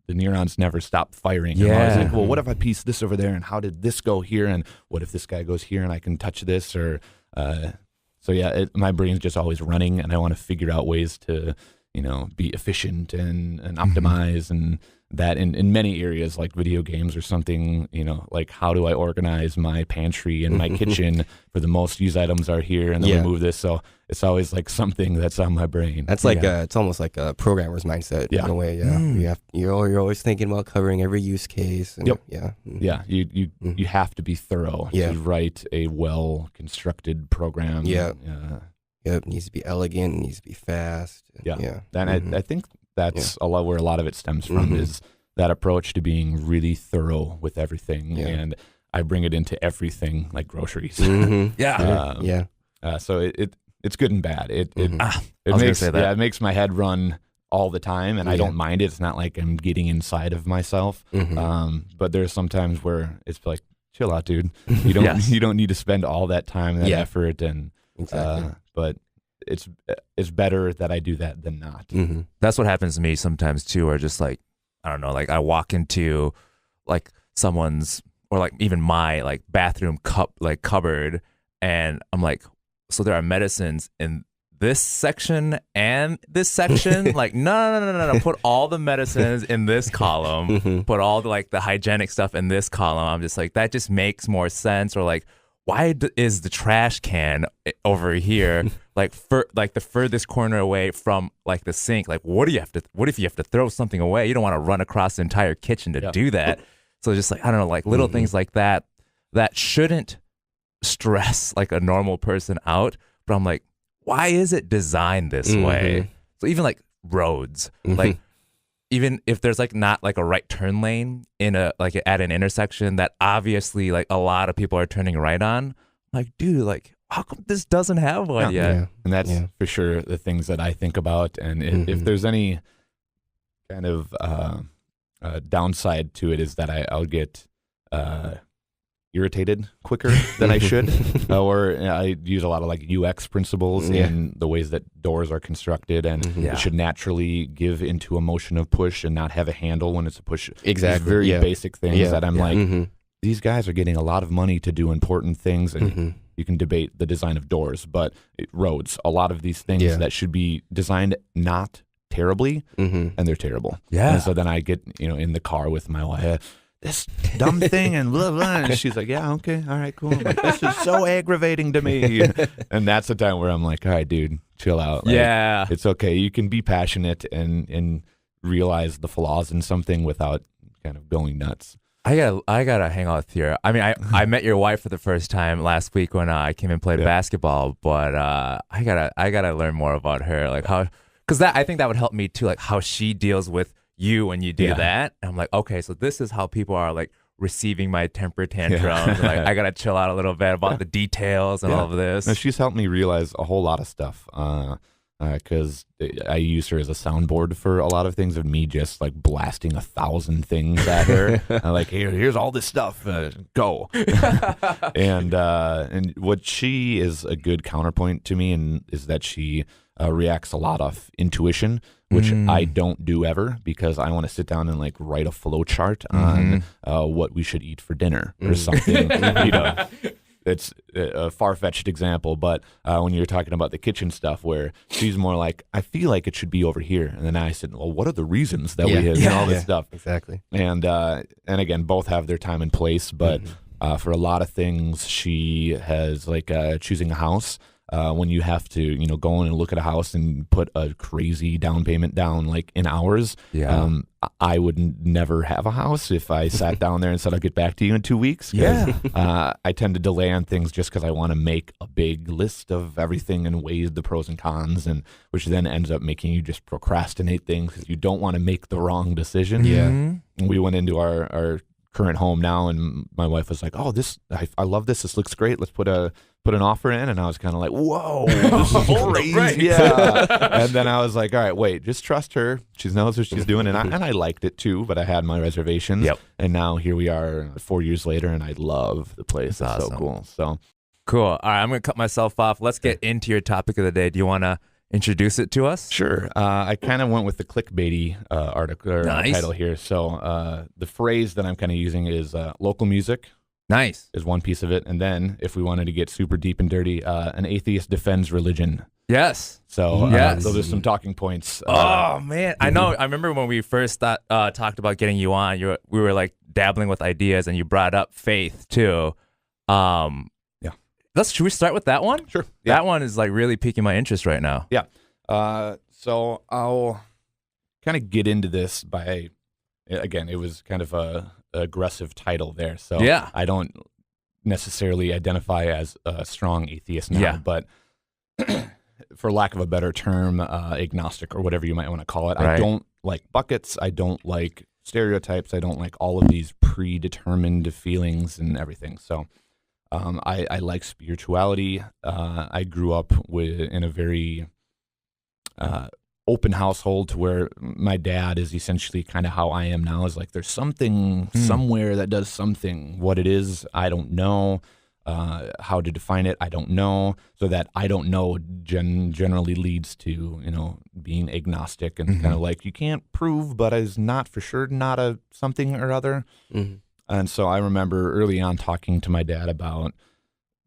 neurons never stop firing. Yeah. I was like, well, what if I piece this over there, and how did this go here, and what if this guy goes here and I can touch this, or my brain's just always running, and I want to figure out ways to be efficient and optimize, and that in many areas, like video games or something, how do I organize my pantry and my kitchen for the most used items are here, and then we move this. So it's always something that's on my brain. That's it's almost like a programmer's mindset in a way. Yeah. You're always thinking about covering every use case. And, You have to be thorough to write a well-constructed program. It needs to be elegant, it needs to be fast. And I think that's a lot where a lot of it stems from is that approach to being really thorough with everything. And I bring it into everything, like groceries. So it's good and bad. It makes my head run all the time, and I don't mind it. It's not like I'm getting inside of myself. But there's some times where it's like, chill out, dude. You don't you don't need to spend all that time, that effort, and but it's better that I do that than not. That's what happens to me sometimes too, or just like, I don't know, like I walk into like someone's, or like even my like bathroom cupboard, and I'm like, so there are medicines in this section and this section? Like, no. Put all the medicines in this column. Put all the like the hygienic stuff in this column. I'm just like, that just makes more sense. Or like, why is the trash can over here like the furthest corner away from like the sink? Like, what if you have to throw something away? You don't want to run across the entire kitchen to do that. So just like, I don't know, like little things like that shouldn't stress like a normal person out. But I'm like, why is it designed this way? So even like roads, like even if there's like not like a right turn lane in a like at an intersection that obviously like a lot of people are turning right on, I'm like, dude, like how come this doesn't have one yet? And that's for sure the things that I think about. And if there's any kind of downside to it, is that I'll get irritated quicker than I should, or I use a lot of like UX principles in the ways that doors are constructed, and it should naturally give into a motion of push and not have a handle when it's a push. Exactly. These very basic things that I'm like, these guys are getting a lot of money to do important things, and you can debate the design of doors, but roads, a lot of these things that should be designed not terribly, and they're terrible. And so then I get in the car with my wife, this dumb thing and blah, blah. And she's like, yeah, okay, all right, cool. I'm like, this is so aggravating to me. And that's the time where I'm like, all right, dude, chill out. Like, it's okay. You can be passionate and realize the flaws in something without kind of going nuts. I gotta hang out with you. I mean, I met your wife for the first time last week when I came and played basketball, but I gotta learn more about her, like how, because I think that would help me too, like how she deals with you when you do that. And I'm like, okay, so this is how people are like receiving my temper tantrums. Like, I gotta chill out a little bit about the details and all of this. No, she's helped me realize a whole lot of stuff, because I use her as a soundboard for a lot of things, of me just like blasting 1,000 things at her. I'm like, here's all this stuff, go. And what she is a good counterpoint to me, and is that she reacts a lot off intuition, which I don't do ever, because I want to sit down and like write a flow chart on what we should eat for dinner or something. It's a far-fetched example, but when you're talking about the kitchen stuff, where she's more like, I feel like it should be over here, and then I said, well, what are the reasons that we have and all this stuff? Exactly. And again, both have their time and place, but for a lot of things, she has like choosing a house. When you have to, go in and look at a house and put a crazy down payment down like in hours. I would never have a house if I sat down there and said, I'll get back to you in 2 weeks. I tend to delay on things just because I want to make a big list of everything and weigh the pros and cons, and which then ends up making you just procrastinate things because you don't want to make the wrong decision. And we went into our current home now, and my wife was like, oh, I love this. This looks great. Let's put an offer in. And I was kind of like, whoa, this is crazy. And then I was like, all right, wait, just trust her. She knows what she's doing. And I liked it too, but I had my reservations. And now here we are 4 years later, and I love the place. It's awesome. So cool. So cool. All right, I'm going to cut myself off. Let's get into your topic of the day. Do you want to introduce it to us? Sure. I kind of went with the clickbaity article or title here. So the phrase that I'm kind of using is local music. Nice. Is one piece of it. And then if we wanted to get super deep and dirty, an atheist defends religion. Yes. So those are some talking points. Oh, man. I know. I remember when we first talked about getting you on, we were like dabbling with ideas, and you brought up faith too. Should we start with that one? Sure. That one is like really piquing my interest right now. So I'll kind of get into this by, again, it was kind of a aggressive title there. So I don't necessarily identify as a strong atheist now, but for lack of a better term, agnostic or whatever you might want to call it. Right. I don't like buckets. I don't like stereotypes. I don't like all of these predetermined feelings and everything. So I like spirituality. I grew up in a very open household to where my dad is essentially kind of how I am now, is like there's something somewhere that does something. What it is, I don't know. How to define it, I don't know. So that I don't know generally leads to, being agnostic and kind of like you can't prove, but is not for sure not a something or other. And so I remember early on talking to my dad about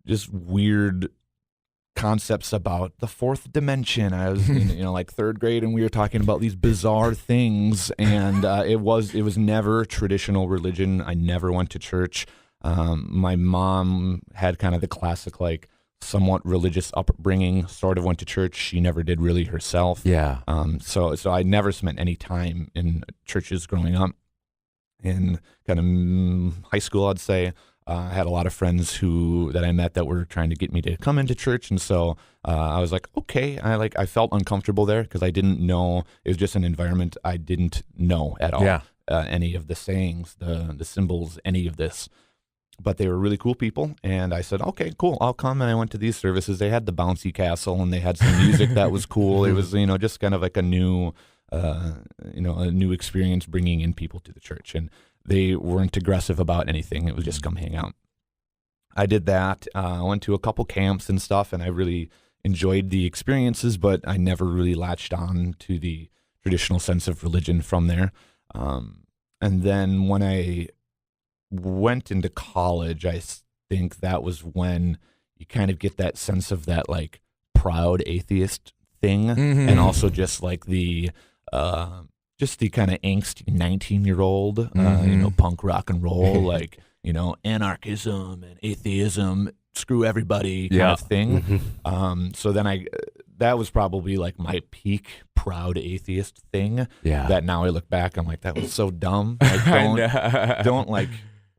just weird concepts about the fourth dimension. I was in like third grade, and we were talking about these bizarre things, and it was never traditional religion. I never went to church. My mom had kind of the classic, like, somewhat religious upbringing, sort of went to church. She never did really herself. Yeah. So I never spent any time in churches growing up. In kind of high school, I'd say, I had a lot of friends that I met that were trying to get me to come into church. And so I was like, okay, I felt uncomfortable there because I didn't know. It was just an environment I didn't know at all. Yeah. Any of the sayings, the symbols, any of this. But they were really cool people, and I said, okay, cool, I'll come. And I went to these services. They had the bouncy castle, and they had some music that was cool. It was, just kind of like a new experience bringing in people to the church. And they weren't aggressive about anything. It was just come hang out. I did that. I went to a couple camps and stuff, and I really enjoyed the experiences, but I never really latched on to the traditional sense of religion from there. And then when I went into college, I think that was when you kind of get that sense of that, like, proud atheist thing, and also just like the kind of angsty 19-year-old, punk rock and roll, like, anarchism and atheism, screw everybody kind of thing. So then that was probably like my peak proud atheist thing. Yeah. That now I look back, I'm like, that was so dumb. Like, don't like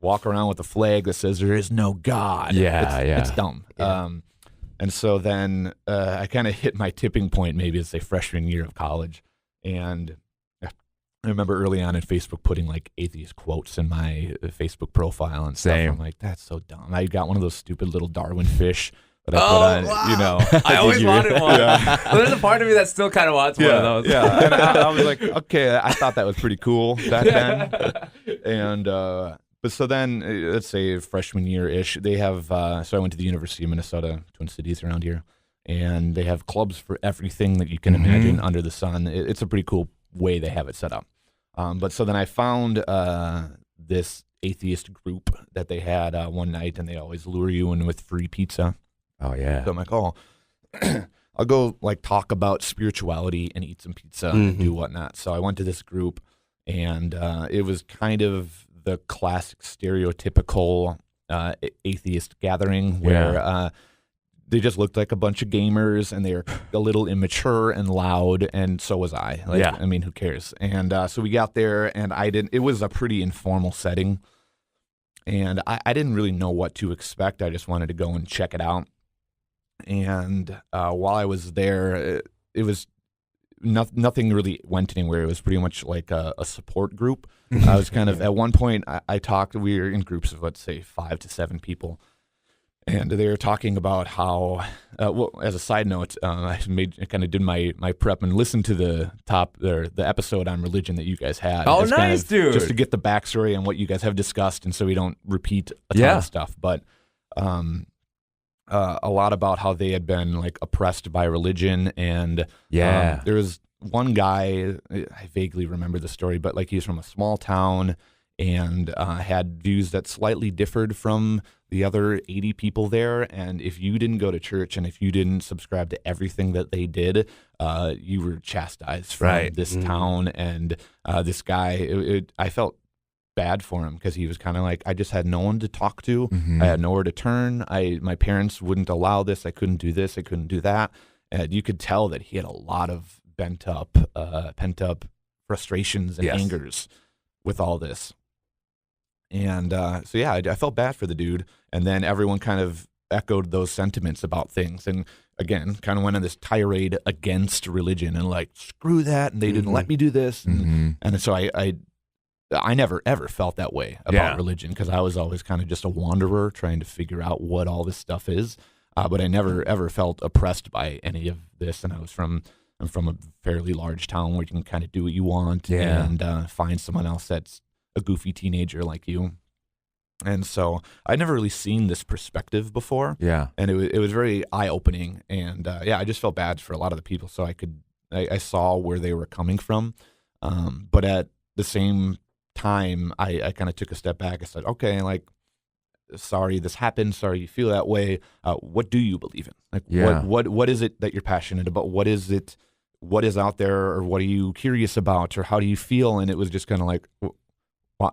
walk around with a flag that says there is no God. It's dumb. Yeah. And so then I kind of hit my tipping point, maybe it's a freshman year of college. And I remember early on in Facebook putting like atheist quotes in my Facebook profile and stuff. Same. I'm like, that's so dumb. I got one of those stupid little Darwin fish that I put on, wow. I always wanted one. Yeah. Well, there's a part of me that still kind of wants one of those. Yeah. And I was like, okay, I thought that was pretty cool back then. And but so then, let's say freshman year-ish, they have, so I went to the University of Minnesota, Twin Cities around here, and they have clubs for everything that you can imagine under the sun. It's a pretty cool way they have it set up. But so then I found this atheist group that they had one night, and they always lure you in with free pizza. Oh, yeah. So I'm like, I'll go like talk about spirituality and eat some pizza and do whatnot. So I went to this group, and it was kind of the classic stereotypical atheist gathering where they just looked like a bunch of gamers, and they were a little immature and loud, and so was I. I mean, who cares? And so we got there, and it was a pretty informal setting, and I didn't really know what to expect. I just wanted to go and check it out. And while I was there, it was nothing really went anywhere. It was pretty much like a support group. I was kind of, at one point, we were in groups of, let's say, 5 to 7 people. And they were talking about how, as a side note, I kind of did my prep and listened to the episode on religion that you guys had. Oh, nice, dude! Just to get the backstory on what you guys have discussed, and so we don't repeat a ton of stuff. But a lot about how they had been like oppressed by religion, and there was one guy, I vaguely remember the story, but like he was from a small town and had views that slightly differed from the other 80 people there. And if you didn't go to church and if you didn't subscribe to everything that they did, you were chastised from this town. And this guy, I felt bad for him because he was kind of like, I just had no one to talk to. I had nowhere to turn. My parents wouldn't allow this. I couldn't do this. I couldn't do that. And you could tell that he had a lot of pent up frustrations and angers with all this. And so I felt bad for the dude. And then everyone kind of echoed those sentiments about things. And again, kind of went on this tirade against religion and like, screw that, and they didn't let me do this. And so I never ever felt that way about religion, because I was always kind of just a wanderer trying to figure out what all this stuff is. But I never ever felt oppressed by any of this. And I'm from a fairly large town where you can kind of do what you want and find someone else that's a goofy teenager like you. And so I'd never really seen this perspective before. Yeah. And it was very eye-opening. And I just felt bad for a lot of the people. So I saw where they were coming from. But at the same time, I kind of took a step back. I said, okay, like, sorry this happened. Sorry you feel that way. What do you believe in? Like, what is it that you're passionate about? What is it? What is out there? Or what are you curious about? Or how do you feel? And it was just kind of like,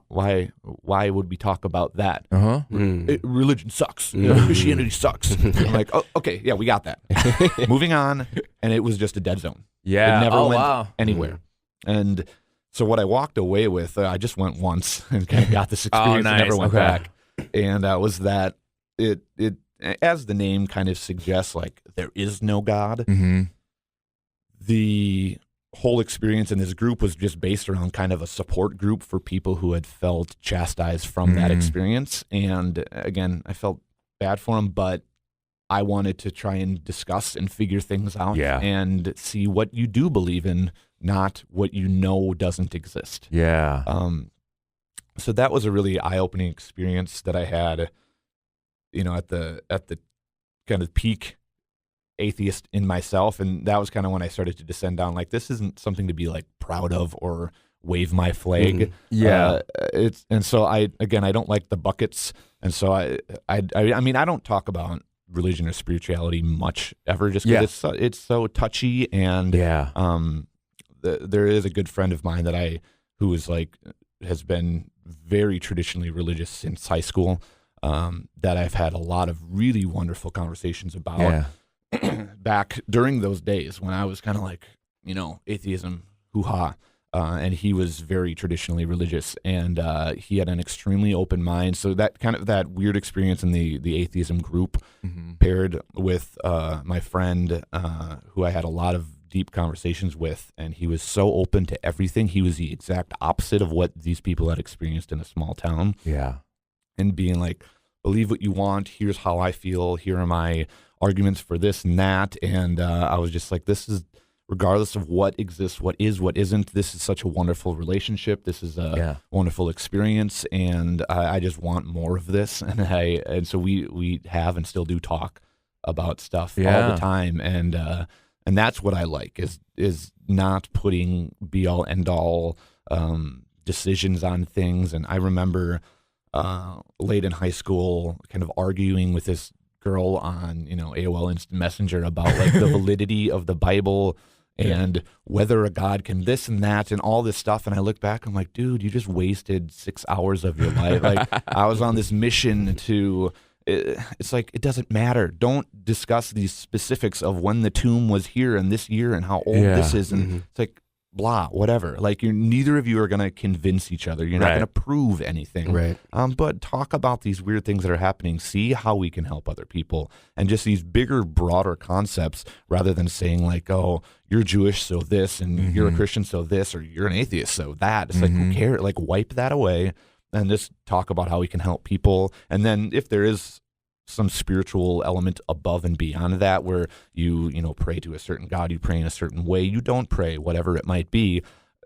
why would we talk about that? Religion sucks. Christianity sucks. I'm like, oh, okay, yeah, we got that. Moving on, and it was just a dead zone. Yeah, it never went anywhere. And so what I walked away with, I just went once and kind of got this experience and never went back. And was that it, as the name kind of suggests, like, there is no God. The whole experience in this group was just based around kind of a support group for people who had felt chastised from that experience. And again, I felt bad for them, but I wanted to try and discuss and figure things out and see what you do believe in, not what you know doesn't exist. Yeah. So that was a really eye-opening experience that I had, at the kind of peak atheist in myself. And that was kind of when I started to descend down, like, this isn't something to be like proud of or wave my flag. And so I don't like the buckets. And so I mean, I don't talk about religion or spirituality much ever, just because it's so touchy. And there is a good friend of mine who is like, has been very traditionally religious since high school, that I've had a lot of really wonderful conversations about back during those days when I was kind of like, atheism, hoo-ha. And he was very traditionally religious, and he had an extremely open mind. So that kind of that weird experience in the atheism group paired with my friend who I had a lot of deep conversations with, and he was so open to everything. He was the exact opposite of what these people had experienced in a small town. Yeah. And being like, believe what you want. Here's how I feel. Here are my arguments for this and that. And I was just like, this is, regardless of what exists, what is, what isn't, this is such a wonderful relationship. This is a wonderful experience, and I just want more of this. And so we have and still do talk about stuff all the time, and that's what I like is not putting be all end all decisions on things. And I remember late in high school, kind of arguing with this girl on AOL Instant Messenger about like the validity of the Bible and whether a God can this and that and all this stuff. And I look back, I'm like, dude, you just wasted 6 hours of your life. Like, I was on this mission to, it's like, it doesn't matter. Don't discuss these specifics of when the tomb was here and this year and how old this is. And it's like, blah, whatever. Like, neither of you are going to convince each other. You're not going to prove anything. Right. But talk about these weird things that are happening. See how we can help other people. And just these bigger, broader concepts, rather than saying like, oh, you're Jewish, so this, and you're a Christian, so this, or you're an atheist, so that. It's like, who cares? Like, wipe that away and just talk about how we can help people. And then if there is some spiritual element above and beyond that, where you pray to a certain God, you pray in a certain way, you don't pray, whatever it might be,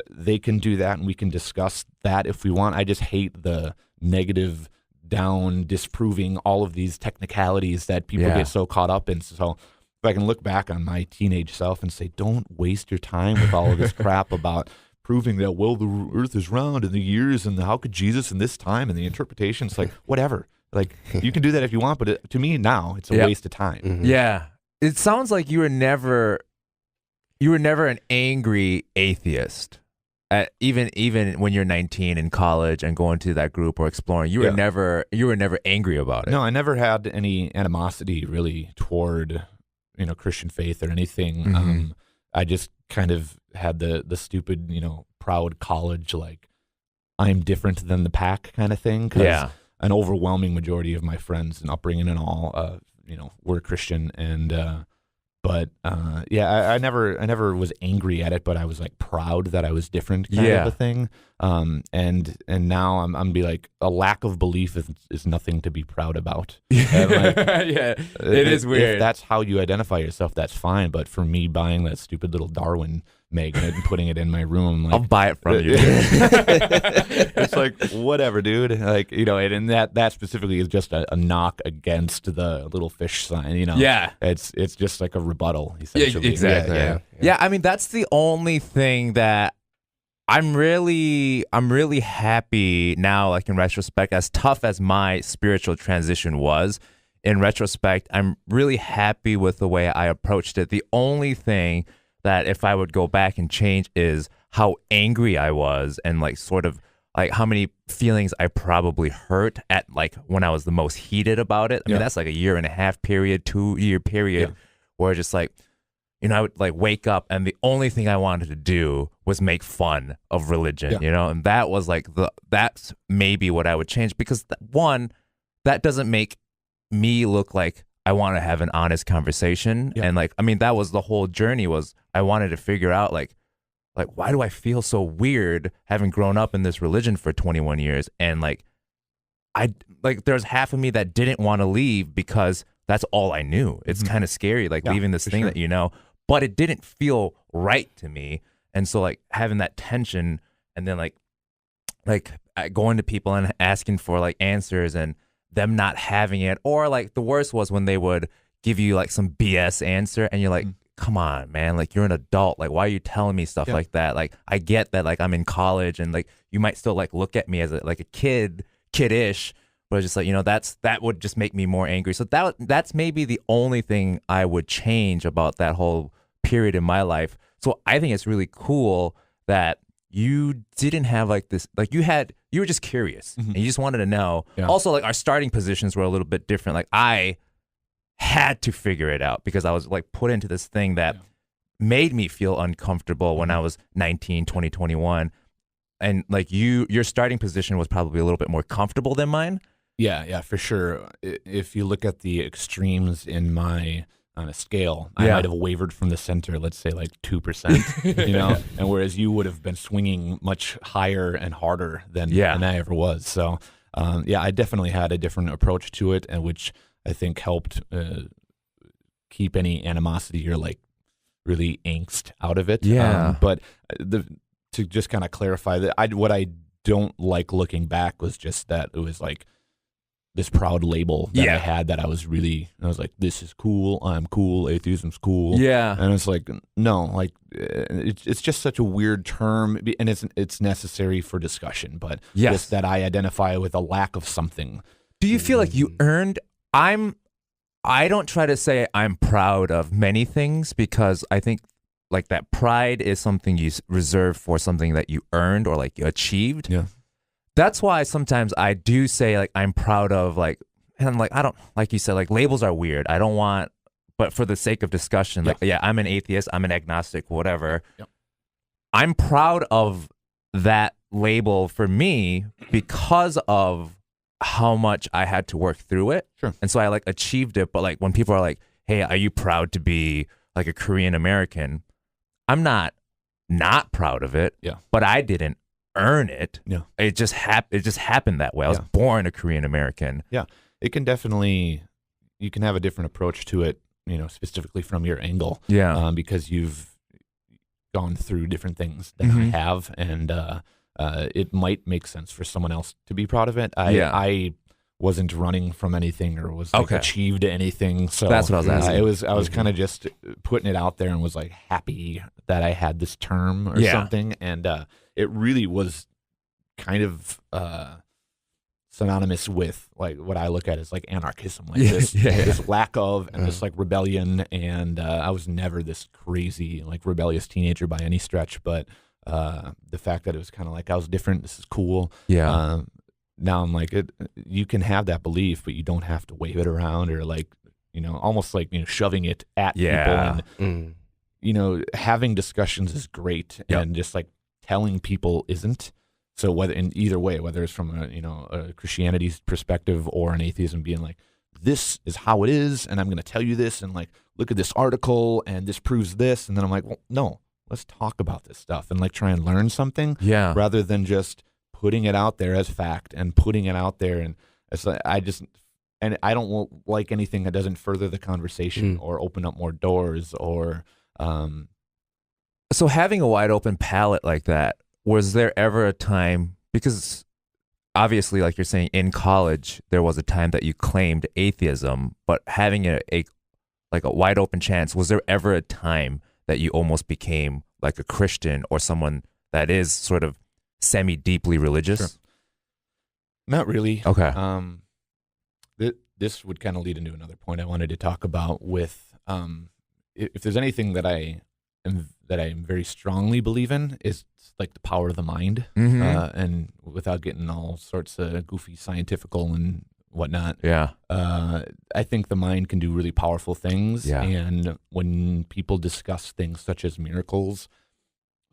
they can do that, and we can discuss that if we want. I just hate the negative down, disproving all of these technicalities that people get so caught up in. So if I can look back on my teenage self and say, don't waste your time with all of this crap about proving that, well, the earth is round and the years and how could Jesus in this time and the interpretations, like, whatever. Like, you can do that if you want, but to me now it's a waste of time. Yeah. It sounds like you were never an angry atheist. Even when you're 19 in college and going to that group or exploring, you were never angry about it. No, I never had any animosity really toward Christian faith or anything. I just kind of had the stupid, proud college, like, I'm different than the pack kind of thing. An overwhelming majority of my friends and upbringing and all, were Christian, and But yeah, I never was angry at it, but I was like proud that I was different, kind of a thing. And now I'm be like, a lack of belief is nothing to be proud about. And like, yeah, it is weird. If that's how you identify yourself, that's fine. But for me, buying that stupid little Darwin magnet and putting it in my room, like, I'll buy it from you. It's like, whatever, dude. Like, you know, and that specifically is just a knock against the little fish sign. You know, Yeah. it's just like a rebuttal, essentially. Exactly. Yeah, I mean, that's the only thing that I'm really happy now, like in retrospect, as tough as my spiritual transition was, in retrospect, I'm really happy with the way I approached it. The only thing that if I would go back and change is how angry I was, and like sort of like how many feelings I probably hurt at like when I was the most heated about it. I mean, that's like a 1.5 period, 2-year period where just like, you know, I would like wake up and the only thing I wanted to do was make fun of religion, you know, and that was like that's maybe what I would change, because one, that doesn't make me look like I want to have an honest conversation. And like, I mean, that was the whole journey, was I wanted to figure out like, why do I feel so weird having grown up in this religion for 21 years? And like, there's half of me that didn't want to leave because that's all I knew. It's kind of scary, like leaving this thing that you know, but it didn't feel right to me. And so like having that tension, and then like going to people and asking for like answers and them not having it, or like the worst was when they would give you like some BS answer and you're like, come on, man, like you're an adult, like why are you telling me stuff like that? Like I get that, like I'm in college and like you might still like look at me as like a kiddish, but it's just like, you know, that would just make me more angry. So that's maybe the only thing I would change about that whole period in my life. So I think it's really cool that you didn't have like this, like you were just curious and you just wanted to know. Also, like our starting positions were a little bit different. Like I had to figure it out because I was like put into this thing that made me feel uncomfortable when I was 19, 20, 21. And like your starting position was probably a little bit more comfortable than mine. Yeah, for sure. If you look at the extremes in my on a scale, I might have wavered from the center, let's say like 2%, you know, and whereas you would have been swinging much higher and harder than I ever was. So, I definitely had a different approach to it, and which I think helped keep any animosity or like really angst out of it. But to just kind of clarify that, what I don't like looking back was just that it was like this proud label that I had, that I was like, this is cool, I'm cool, atheism's cool. And it's like, no, like it's just such a weird term, and it's necessary for discussion, but just that I identify with a lack of something. Do you feel like you earned? I don't try to say I'm proud of many things, because I think like that pride is something you reserve for something that you earned or like you achieved. That's why sometimes I do say like I'm proud of like, and like I don't, like you said, like labels are weird. I don't want, but for the sake of discussion, like I'm an atheist, I'm an agnostic, whatever. I'm proud of that label for me because of how much I had to work through it. And so I like achieved it. But like when people are like, hey, are you proud to be like a Korean American? I'm not proud of it. But I didn't earn it. It just happened that way. I was born a Korean American. It can definitely, you can have a different approach to it, you know, specifically from your angle. Because you've gone through different things that I have, and it might make sense for someone else to be proud of it. I wasn't running from anything or was like achieved anything. So that's what I was asking. I was kind of just putting it out there and was like happy that I had this term or something. And it really was kind of synonymous with like what I look at as like anarchism, like this lack of, and this like rebellion. And I was never this crazy like rebellious teenager by any stretch, but the fact that it was kind of like I was different, this is cool. Now I'm like, you can have that belief, but you don't have to wave it around or like, you know, almost like, you know, shoving it at people. And you know, having discussions is great, and just like telling people isn't. So whether in either way, whether it's from a, you know, a Christianity's perspective or an atheism, being like, this is how it is, and I'm going to tell you this, and like, look at this article, and this proves this. And then I'm like, well, no, let's talk about this stuff and like try and learn something rather than just putting it out there as fact and putting it out there. And it's like, I don't like anything that doesn't further the conversation or open up more doors or. So having a wide open palette like that, was there ever a time, because obviously, like you're saying, in college, there was a time that you claimed atheism, but having a wide open chance, was there ever a time that you almost became like a Christian or someone that is sort of semi-deeply religious? Sure. Not really. Okay. This would kind of lead into another point I wanted to talk about with, if there's anything that I very strongly believe in, is like the power of the mind, and without getting all sorts of goofy scientifical and whatnot. Yeah. I think the mind can do really powerful things. Yeah. And when people discuss things such as miracles,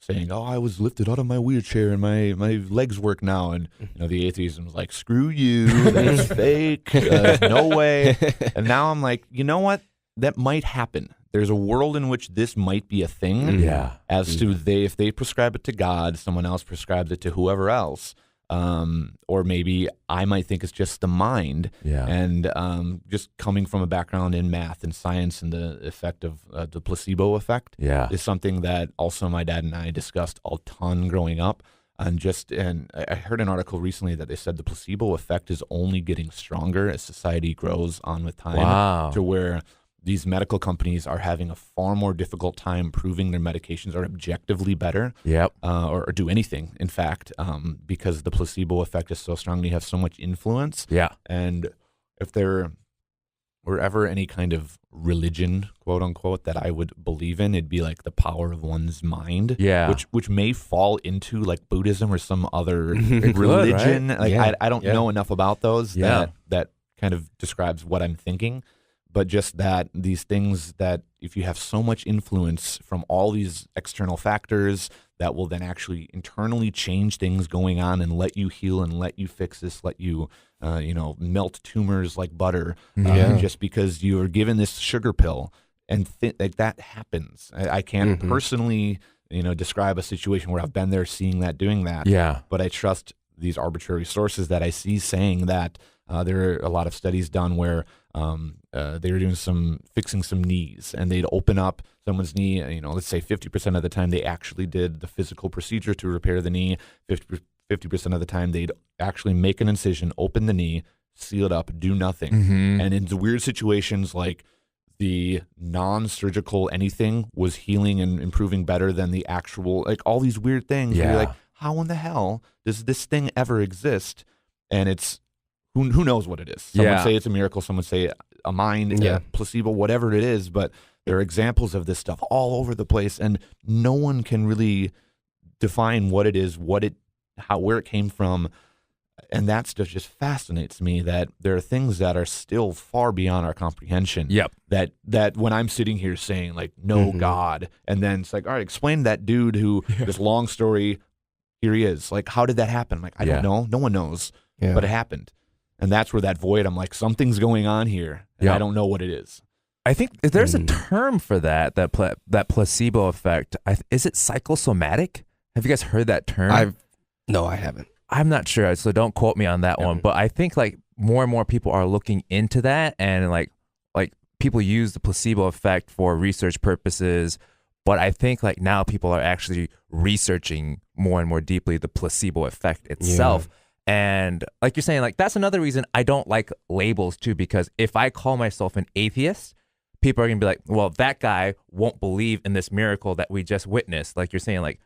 saying, "Oh, I was lifted out of my wheelchair and my legs work now," and the atheism was like, "Screw you, that's fake. There's no way." And now I'm like, you know what? That might happen. There's a world in which this might be a thing. Yeah. As to if they prescribe it to God, someone else prescribes it to whoever else. Or maybe I might think it's just the mind. Yeah. And just coming from a background in math and science and the effect of the placebo effect is something that also my dad and I discussed a ton growing up. And I heard an article recently that they said the placebo effect is only getting stronger as society grows on with time. Wow. To where these medical companies are having a far more difficult time proving their medications are objectively better, or do anything, in fact, because the placebo effect is so strong. You have so much influence. Yeah. And if there were ever any kind of religion, quote unquote, that I would believe in, it'd be like the power of one's mind. Yeah. Which may fall into like Buddhism or some other religion. Right? Like I don't know enough about those that kind of describes what I'm thinking. But just that these things that if you have so much influence from all these external factors that will then actually internally change things going on and let you heal and let you fix this, let you, melt tumors like butter, just because you are given this sugar pill, and like that happens. I can't personally, describe a situation where I've been there, seeing that, doing that. Yeah. But I trust these arbitrary sources that I see saying that. There are a lot of studies done where they were doing fixing some knees, and they'd open up someone's knee. Let's say 50% of the time they actually did the physical procedure to repair the knee. 50% of the time they'd actually make an incision, open the knee, seal it up, do nothing. And in weird situations like the non-surgical anything was healing and improving better than the actual, like all these weird things. Yeah. Where you're like, how in the hell does this thing ever exist? And it's who knows what it is. Some would say it's a miracle. Some would say a mind, a placebo, whatever it is. But there are examples of this stuff all over the place, and no one can really define what it is, where it came from. And that stuff just fascinates me, that there are things that are still far beyond our comprehension. Yep. That when I'm sitting here saying like, no God, and then it's like, all right, explain that dude who this long story, here he is. Like, how did that happen? I'm like, I don't know. No one knows, but it happened. And that's where that void, I'm like, something's going on here, and I don't know what it is. I think there's a term for that placebo effect. Is it psychosomatic? Have you guys heard that term? No, I haven't. I'm not sure, so don't quote me on that one. But I think like more and more people are looking into that, and like people use the placebo effect for research purposes. But I think like now people are actually researching more and more deeply the placebo effect itself. Yeah. And like you're saying, like that's another reason I don't like labels too, because if I call myself an atheist, people are gonna be like, well, that guy won't believe in this miracle that we just witnessed. Like you're saying, like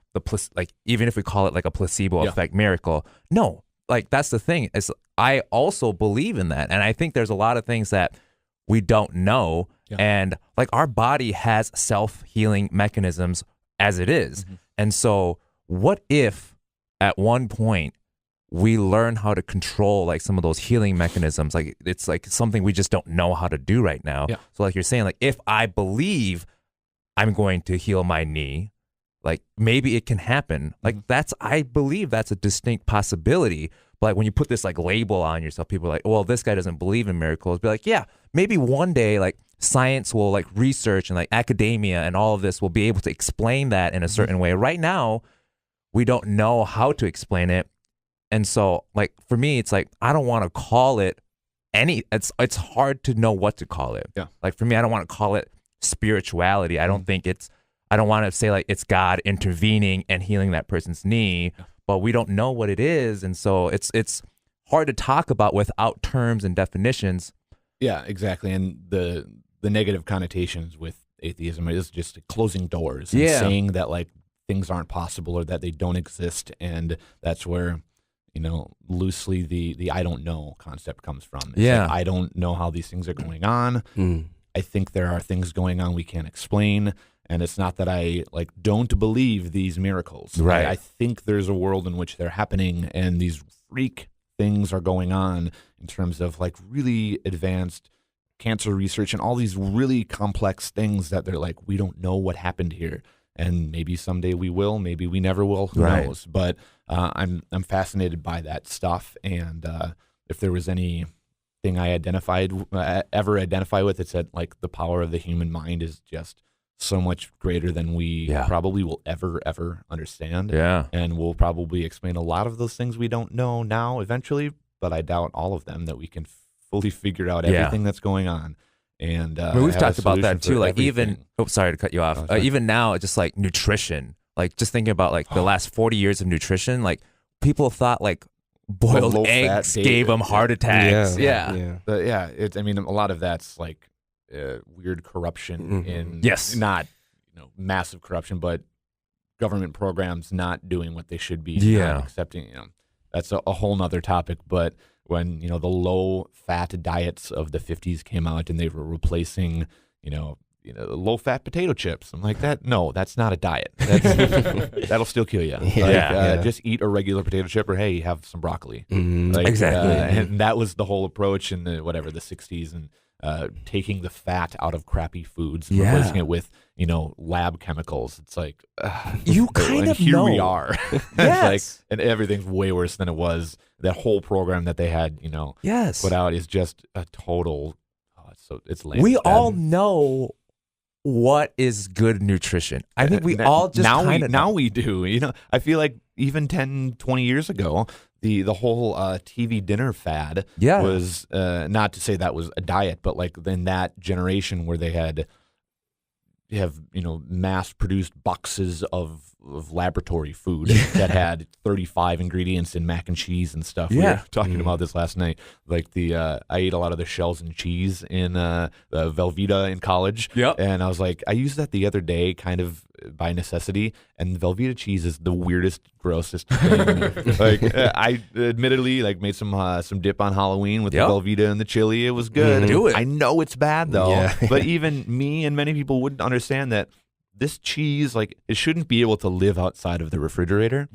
even if we call it like a placebo effect miracle, no, like that's the thing. Is I also believe in that, and I think there's a lot of things that we don't know, and like our body has self-healing mechanisms as it is, and so what if at one point we learn how to control like some of those healing mechanisms? Like it's like something we just don't know how to do right now. So like you're saying, like if I believe I'm going to heal my knee, like maybe it can happen. Like I believe that's a distinct possibility, But like when you put this like label on yourself, people are like, well, this guy doesn't believe in miracles. Be like, yeah, maybe one day like science will like research and like academia and all of this will be able to explain that in a certain way. Right now, we don't know how to explain it. And so like for me, it's like I don't want to call it it's hard to know what to call it. Yeah. Like for me, I don't want to call it spirituality. I don't think I don't want to say like it's God intervening and healing that person's knee, but we don't know what it is. And so it's hard to talk about without terms and definitions. Yeah, exactly. And the negative connotations with atheism is just closing doors and saying that like things aren't possible or that they don't exist. And that's where, loosely the I don't know concept comes from. It's like, I don't know how these things are going on. I think there are things going on we can't explain. And it's not that I like don't believe these miracles. Right. I think there's a world in which they're happening and these freak things are going on in terms of like really advanced cancer research and all these really complex things that they're like, we don't know what happened here. And maybe someday we will, maybe we never will, who knows? But I'm fascinated by that stuff. And if there was anything I ever identify with, it's that like the power of the human mind is just so much greater than we probably will ever understand. Yeah. And we'll probably explain a lot of those things we don't know now eventually, but I doubt all of them that we can fully figure out everything that's going on. And we've talked about that too. Like everything. Sorry to cut you off. Even now, just like nutrition, like just thinking about like the last 40 years of nutrition, like people thought like boiled eggs gave them heart attacks. It's, I mean, a lot of that's like weird corruption in not massive corruption, but government programs not doing what they should be. Not accepting. That's a whole nother topic. But when the low fat diets of the 50s came out and they were replacing low fat potato chips, I'm like, that's not a diet. That'll still kill you. Just eat a regular potato chip, or hey, have some broccoli. Exactly. And that was the whole approach in the 60s, and taking the fat out of crappy foods and replacing it with lab chemicals. It's like you kind of here know. we are. Like, and everything's way worse than it was. That whole program that they had put out is just a total it's lame. We all know what is good nutrition. I think we all just now we do. I feel like even 10, 20 years ago, the whole TV dinner fad was not to say that was a diet, but like in that generation where they have mass produced boxes of laboratory food that had 35 ingredients in mac and cheese and stuff. We were talking about this last night. Like I ate a lot of the shells and cheese in the Velveeta in college. And I was like, I used that the other day kind of by necessity, and Velveeta cheese is the weirdest, grossest thing. Like I admittedly like made some dip on Halloween with the Velveeta and the chili. It was good. Do it. I know it's bad though, but even me and many people wouldn't understand that this cheese, like, it shouldn't be able to live outside of the refrigerator.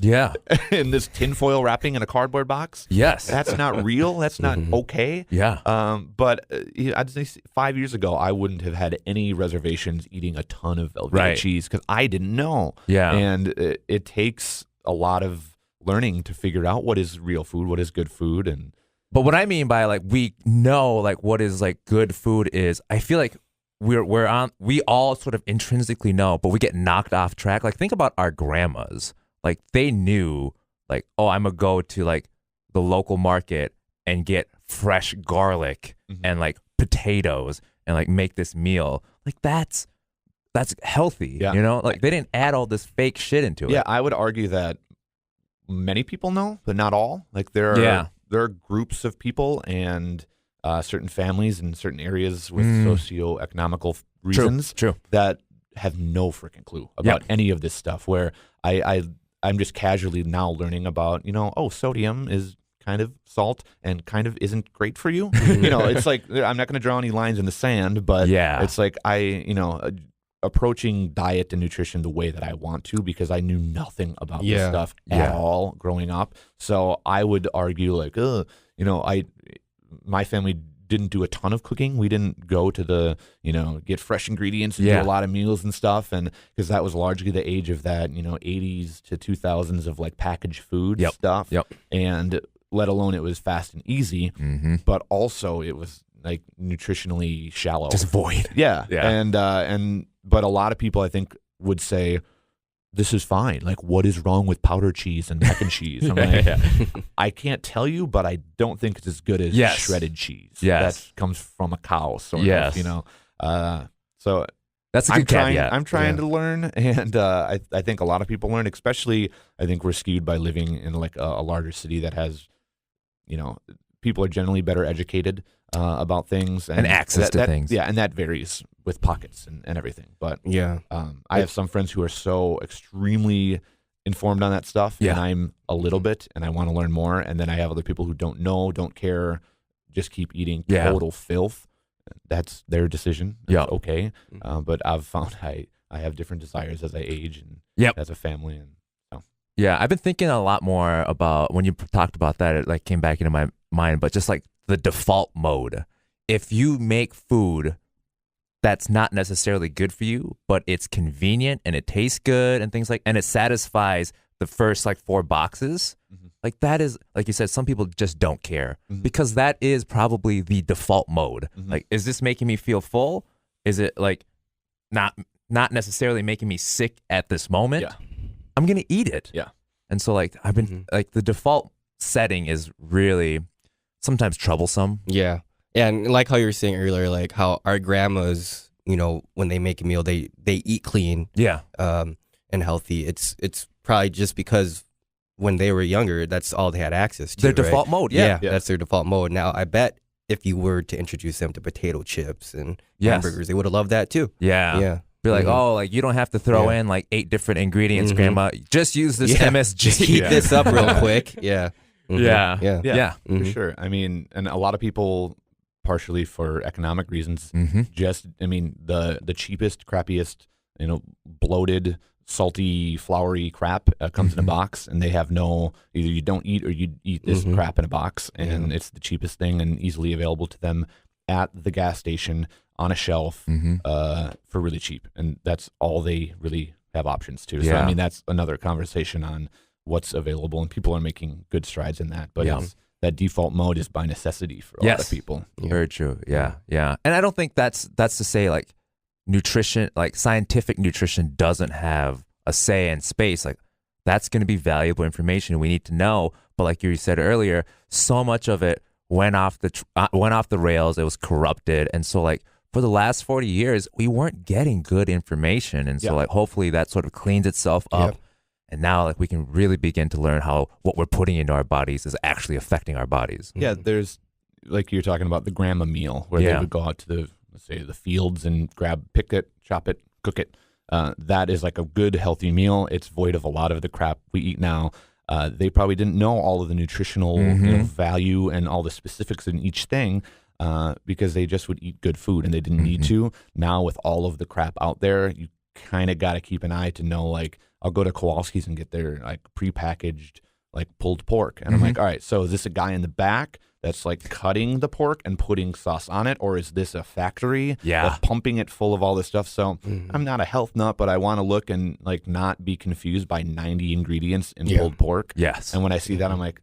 In this tinfoil wrapping in a cardboard box. That's not real. That's not okay. But I'd say 5 years ago, I wouldn't have had any reservations eating a ton of Velveeta cheese because I didn't know. And it takes a lot of learning to figure out what is real food, what is good food. But what I mean by like we know like what is like good food is, I feel like we all sort of intrinsically know, but we get knocked off track. Like think about our grandmas. Like they knew like, oh, I'm gonna go to like the local market and get fresh garlic and like potatoes and like make this meal. Like that's healthy. Like they didn't add all this fake shit into it. I would argue that many people know, but not all. Like there are groups of people and certain families in certain areas with socioeconomical reasons that have no freaking clue about any of this stuff, where I'm just casually now learning about, sodium is kind of salt and kind of isn't great for you. It's like, I'm not going to draw any lines in the sand, but it's like approaching diet and nutrition the way that I want to, because I knew nothing about this stuff at all growing up. So I would argue like, my family didn't do a ton of cooking. We didn't go to the, get fresh ingredients and do a lot of meals and stuff. And because that was largely the age of that, 80s to 2000s of like packaged food stuff. And let alone it was fast and easy, but also it was like nutritionally shallow. Just void. Yeah. Yeah. But a lot of people I think would say, this is fine. Like, what is wrong with powder cheese and mac and cheese? I'm like, I can't tell you, but I don't think it's as good as shredded cheese. Yes. That comes from a cow, sort Yes. of, you know. So that's a good caveat. I'm trying to learn, and I think a lot of people learn, especially I think we're skewed by living in like a larger city that has, you know, people are generally better educated about things and access to things. Yeah, and that varies with pockets and everything. But Yeah. I have some friends who are so extremely informed on that stuff, and I'm a little bit, and I want to learn more. And then I have other people who don't know, don't care, just keep eating total filth. That's their decision. That's okay. But I've found I have different desires as I age and as a family. And so. Yeah, I've been thinking a lot more about when you talked about that. It like came back into my mind, but just like the default mode. If you make food that's not necessarily good for you, but it's convenient and it tastes good and things like, and it satisfies the first like 4 boxes. Like that is, like you said, some people just don't care because that is probably the default mode. Like, is this making me feel full? Is it like not necessarily making me sick at this moment? Yeah. I'm going to eat it. Yeah. And so like I've been like the default setting is really sometimes troublesome. Yeah. Yeah, and like how you were saying earlier, like how our grandmas, you know, when they make a meal, they eat clean, and healthy. It's probably just because when they were younger, that's all they had access to. Their default mode, yeah, that's their default mode. Now, I bet if you were to introduce them to potato chips and hamburgers, they would have loved that too. Yeah. Be like, oh, like you don't have to throw in like 8 different ingredients, Grandma. Just use this MSG. Just heat this up real quick. Yeah. For sure. I mean, and a lot of people, partially for economic reasons, the cheapest, crappiest, you know, bloated, salty, floury crap comes in a box, and they have either you don't eat or you eat this crap in a box, and it's the cheapest thing and easily available to them at the gas station on a shelf for really cheap, and that's all they really have options to. So I mean, that's another conversation on what's available, and people are making good strides in that, but that default mode is by necessity for a lot of people. Very true. Yeah. And I don't think that's to say like nutrition, like scientific nutrition doesn't have a say in space. Like that's going to be valuable information we need to know. But like you said earlier, so much of it went off the rails. It was corrupted. And so like for the last 40 years, we weren't getting good information. And so like hopefully that sort of cleans itself up. And now, like, we can really begin to learn how what we're putting into our bodies is actually affecting our bodies. Yeah, there's, like you're talking about, the grandma meal, where they would go out to the fields and pick it, chop it, cook it. That is like a good, healthy meal. It's void of a lot of the crap we eat now. They probably didn't know all of the nutritional value and all the specifics in each thing because they just would eat good food and they didn't need to. Now, with all of the crap out there, you kind of got to keep an eye to know, like, I'll go to Kowalski's and get their like prepackaged like pulled pork. And I'm like, all right, so is this a guy in the back that's like cutting the pork and putting sauce on it? Or is this a factory that's pumping it full of all this stuff? So I'm not a health nut, but I want to look and like not be confused by 90 ingredients in pulled pork. Yes. And when I see that, I'm like,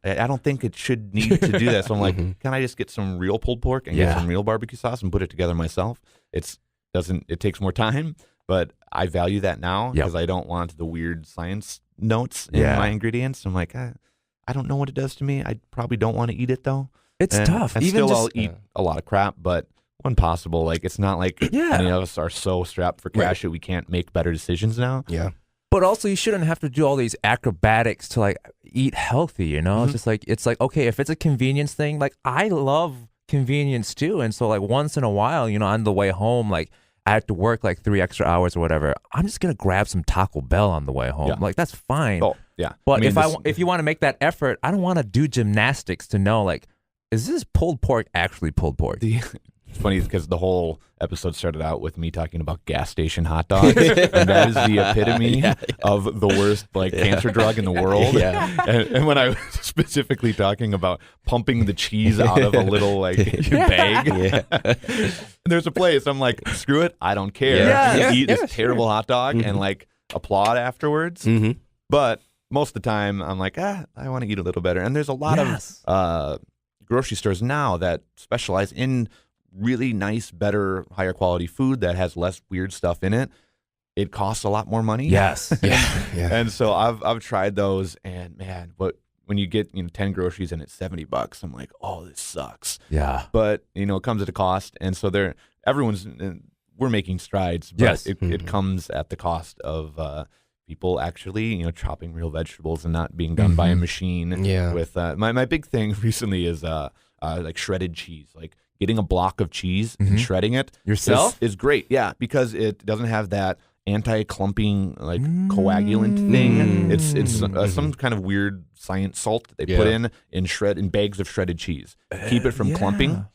I don't think it should need to do that. So I'm like, can I just get some real pulled pork and get some real barbecue sauce and put it together myself? It takes more time. But I value that now because I don't want the weird science notes in my ingredients. I'm like, I don't know what it does to me. I probably don't want to eat it though. It's tough. And I'll eat a lot of crap, but when possible. Like it's not like any of us are so strapped for cash that we can't make better decisions now. Yeah. But also, you shouldn't have to do all these acrobatics to like eat healthy. You know, it's like okay, if it's a convenience thing, like I love convenience too, and so like once in a while, you know, on the way home, like I have to work like 3 extra hours or whatever, I'm just gonna grab some Taco Bell on the way home. Like that's fine. Oh yeah. But if you want to make that effort, I don't want to do gymnastics to know like, is this pulled pork actually pulled pork? It's funny because the whole episode started out with me talking about gas station hot dogs, and that is the epitome of the worst like cancer drug in the world. And when I was specifically talking about pumping the cheese out of a little like bag, there's a place I'm like, screw it, I don't care. Eat this terrible hot dog and like applaud afterwards. But most of the time I'm like, I want to eat a little better. And there's a lot of grocery stores now that specialize in really nice, better, higher quality food that has less weird stuff in it. It costs a lot more money. Yes. Yeah. And so I've tried those, and man, but when you get 10 groceries and it's $70, I'm like, oh, this sucks. Yeah. But it comes at a cost, and so we're making strides, but it comes at the cost of people actually chopping real vegetables and not being done by a machine. Yeah. With my big thing recently is like shredded cheese, like getting a block of cheese and shredding it Yourself is great. Yeah, because it doesn't have that anti-clumping like coagulant thing. It's some kind of weird science salt that they put in bags of shredded cheese, keep it from clumping,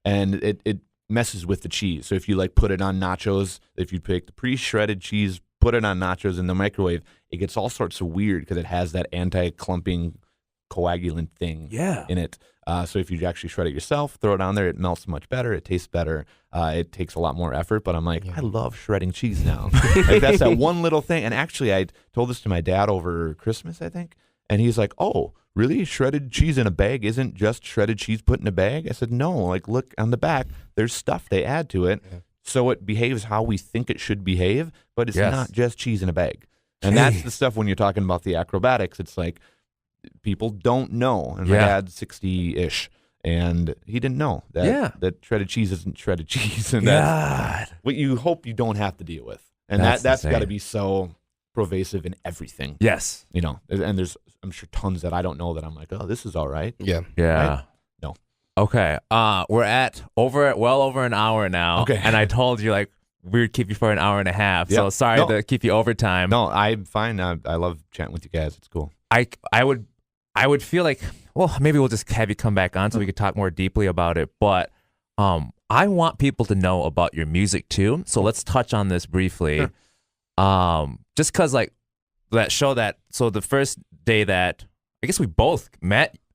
and it messes with the cheese. So if you like put it on nachos, if you take the pre-shredded cheese, put it on nachos in the microwave, it gets all sorts of weird because it has that anti-clumping coagulant thing in it. So if you actually shred it yourself, throw it on there, it melts much better. It tastes better. It takes a lot more effort, but I'm like, I love shredding cheese now. Like that's that one little thing. And actually, I told this to my dad over Christmas, I think, and he's like, oh, really? Shredded cheese in a bag isn't just shredded cheese put in a bag? I said, no. Like, look on the back. There's stuff they add to it, so it behaves how we think it should behave, but it's not just cheese in a bag. And that's the stuff when you're talking about the acrobatics. It's like, people don't know, and my dad's 60-ish, and he didn't know that shredded cheese isn't shredded cheese, and that's what you hope you don't have to deal with, and that's got to be so pervasive in everything. Yes, and there's I'm sure tons that I don't know that I'm like, oh, this is all right. Yeah. Right? No. Okay. We're at well over an hour now. Okay. And I told you like we would keep you for an hour and a half. So sorry to keep you overtime. No, I'm fine. I love chatting with you guys. It's cool. I would feel like, well, maybe we'll just have you come back on so we could talk more deeply about it. But I want people to know about your music too. So let's touch on this briefly. Sure. Just because like that show so the first day that I guess we both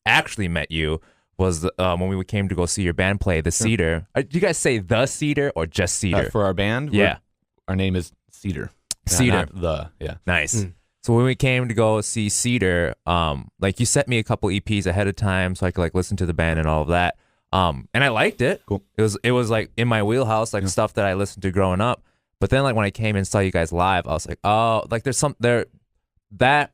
actually met you was when we came to go see your band play, The Cedar. Do you guys say The Cedar or just Cedar? For our band? Yeah. Our name is Cedar. Cedar. Not Nice. So when we came to go see Cedar, like you sent me a couple EPs ahead of time so I could like listen to the band and all of that. And I liked it. Cool. It was like in my wheelhouse, like stuff that I listened to growing up. But then like when I came and saw you guys live, I was like, oh, like there's that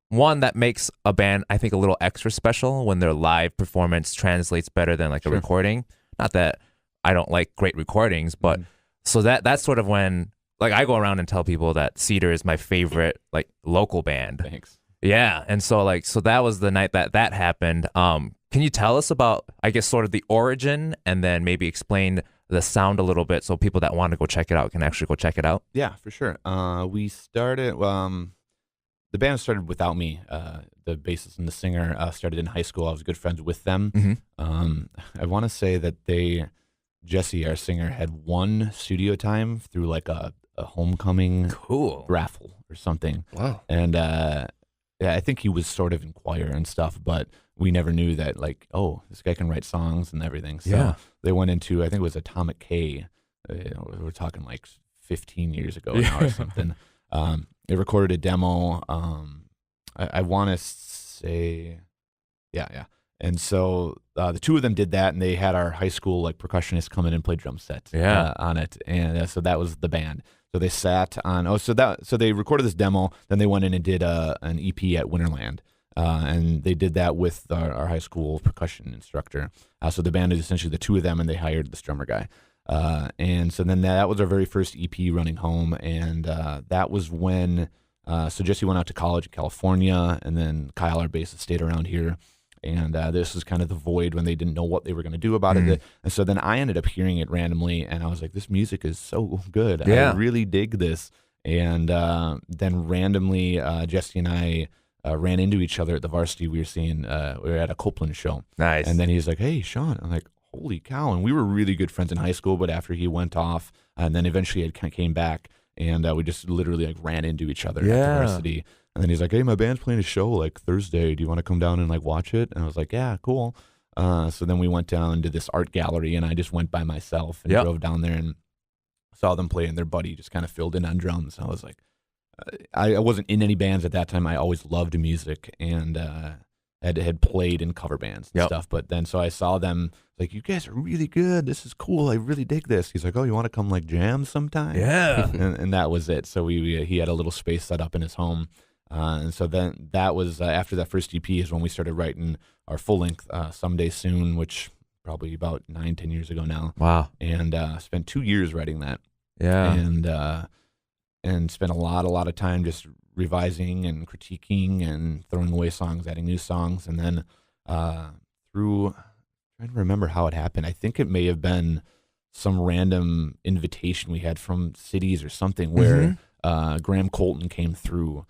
one that makes a band I think a little extra special when their live performance translates better than like a recording. Not that I don't like great recordings, but so that's sort of when like I go around and tell people that Cedar is my favorite like local band. Thanks. Yeah, and so that was the night that happened. Can you tell us about I guess sort of the origin and then maybe explain the sound a little bit so people that want to go check it out can actually go check it out? Yeah, for sure. We started. The band started without me. The bassist and the singer started in high school. I was good friends with them. I want to say that Jesse, our singer, had one studio time through like a homecoming raffle or something. Wow. And I think he was sort of in choir and stuff, but we never knew that like, oh, this guy can write songs and everything. So they went into, I think it was Atomic K. We're talking like 15 years ago now or something. They recorded a demo. I want to say, yeah. And so the two of them did that, and they had our high school like percussionist come in and play drum sets on it, and so that was the band. So they sat on. So they recorded this demo. Then they went in and did an EP at Winterland, and they did that with our high school percussion instructor. So the band is essentially the two of them, and they hired this drummer guy. And so then that was our very first EP running home, and that was when so Jesse went out to college in California, and then Kyle, our bassist, stayed around here. And this was kind of the void when they didn't know what they were going to do about it. And so then I ended up hearing it randomly, and I was like, this music is so good. I really dig this. And then randomly, Jesse and I ran into each other at the Varsity. We were at a Copeland show. Nice. And then he's like, hey, Shawn. I'm like, holy cow. And we were really good friends in high school, but after he went off, and then eventually I came back, and we just literally like ran into each other at the Varsity. And then he's like, hey, my band's playing a show like Thursday. Do you want to come down and like watch it? And I was like, yeah, cool. So then we went down to this art gallery, and I just went by myself and drove down there and saw them play, and their buddy just kind of filled in on drums. And I was like, I wasn't in any bands at that time. I always loved music and had played in cover bands and stuff. But then so I saw them like, you guys are really good. This is cool. I really dig this. He's like, oh, you want to come like jam sometime? Yeah. and that was it. So he had a little space set up in his home. And so then that was after that first EP is when we started writing our full length Someday Soon, which probably about 9-10 years ago now. Wow. And spent 2 years writing that. Yeah. And spent a lot of time just revising and critiquing and throwing away songs, adding new songs. And then through, trying to remember how it happened. I think it may have been some random invitation we had from cities or something where Graham Colton came through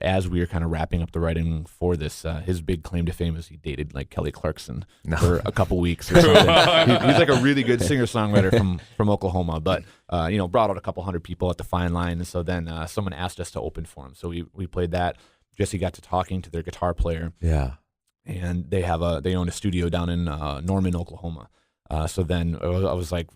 as we were kind of wrapping up the writing for this. His big claim to fame is he dated like Kelly Clarkson for a couple weeks or something. He's like a really good singer-songwriter from Oklahoma, but brought out a couple hundred people at the Fine Line. And so then someone asked us to open for him. So we played that. Jesse got to talking to their guitar player. Yeah. And they own a studio down in Norman, Oklahoma. So then I was like,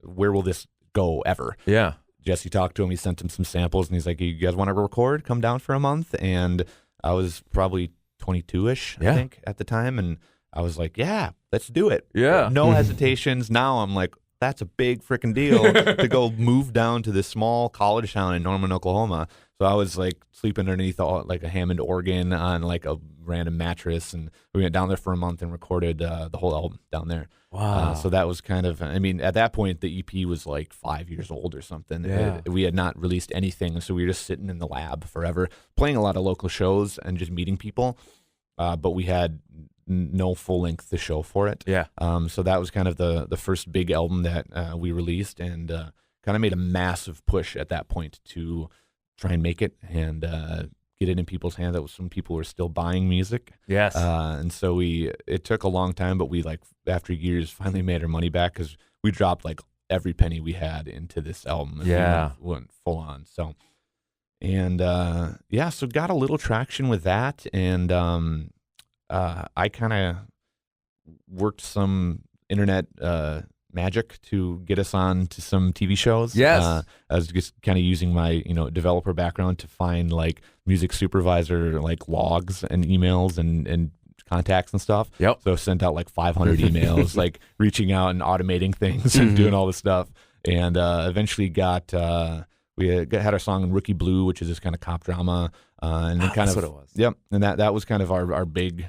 where will this go ever? Yeah. Jesse talked to him. He sent him some samples, and he's like, you guys want to record? Come down for a month. And I was probably 22-ish, I think, at the time. And I was like, yeah, let's do it. Yeah. No hesitations. Now I'm like, that's a big freaking deal to go move down to this small college town in Norman, Oklahoma. So I was like sleeping underneath like a Hammond organ on like a random mattress. And we went down there for a month and recorded the whole album down there. Wow. So that was kind of, I mean, at that point, the EP was like 5 years old or something. Yeah. We had not released anything. So we were just sitting in the lab forever, playing a lot of local shows and just meeting people. But we had no full length to show for it. Yeah. So that was kind of the first big album that we released and kind of made a massive push at that point to try and make it and get it in people's hands. That was some people were still buying music. Yes. And so it took a long time, but we like after years finally made our money back because we dropped like every penny we had into this album. Yeah. We went full on. So, and so got a little traction with that. And I kind of worked some internet magic to get us on to some TV shows. Yes. I was just kind of using my, developer background to find like music supervisor, like logs and emails and contacts and stuff. Yep. So sent out like 500 emails, like reaching out and automating things and doing all this stuff. And eventually we had our song Rookie Blue, which is this kind of cop drama. And then kind that's of, what it was. Yep. And that was kind of our big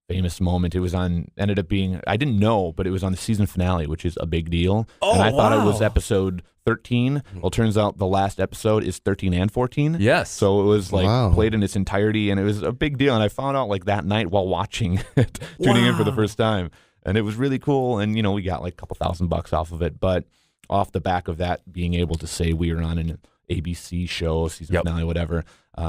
famous moment. It was ended up being, I didn't know, but it was on the season finale, which is a big deal. Oh, and I thought it was wow. episode 13. Well, turns out the last episode is 13 and 14. Yes. So it was like Wow. played in its entirety, and it was a big deal. And I found out like that night while watching it, tuning in for the first time. And it was really cool. And, we got like a couple $1,000 off of it. But off the back of that, being able to say we were on an ABC show, season finale, whatever,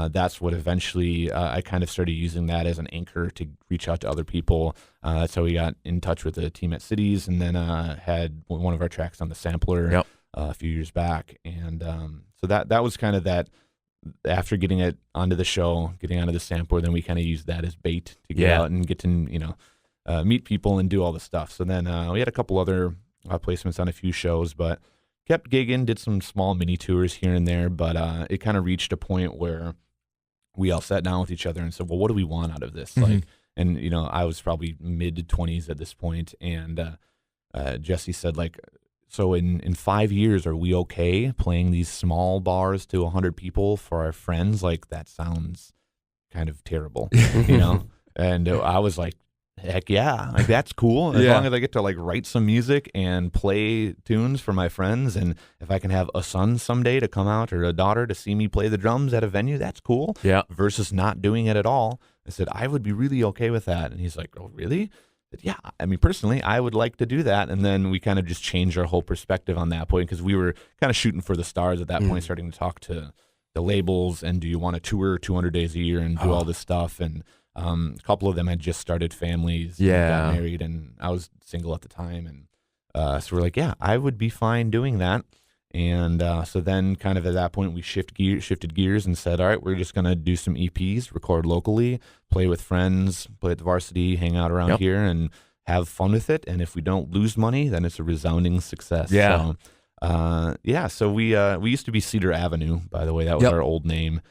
that's what eventually I kind of started using that as an anchor to reach out to other people. That's how we got in touch with the team at Cities, and then had one of our tracks on the sampler a few years back. And so that was kind of that. After getting it onto the show, getting onto the sampler, then we kind of used that as bait to get out and get to meet people and do all the stuff. So then we had a couple other placements on a few shows, but kept gigging, did some small mini tours here and there, but it kind of reached a point where we all sat down with each other and said, well, what do we want out of this? Like, and, I was probably mid-20s at this point, and Jesse said, like, so in 5 years, are we okay playing these small bars to 100 people for our friends? Like, that sounds kind of terrible, And I was like, heck yeah, like that's cool. As long as I get to like write some music and play tunes for my friends, and if I can have a son someday to come out or a daughter to see me play the drums at a venue, that's cool. Yeah. Versus not doing it at all. I said, I would be really okay with that. And he's like, oh, really? I said, yeah. I mean, personally, I would like to do that. And then we kind of just changed our whole perspective on that point because we were kind of shooting for the stars at that point, starting to talk to the labels and do you want to tour 200 days a year and do all this stuff? And a couple of them had just started families, and got married, and I was single at the time, and so we're like, yeah, I would be fine doing that. And so then, kind of at that point, we shifted gears and said, all right, we're just gonna do some EPs, record locally, play with friends, play at the Varsity, hang out around here, and have fun with it. And if we don't lose money, then it's a resounding success. Yeah. Yeah, so we used to be Cedar Avenue, by the way. That was our old name.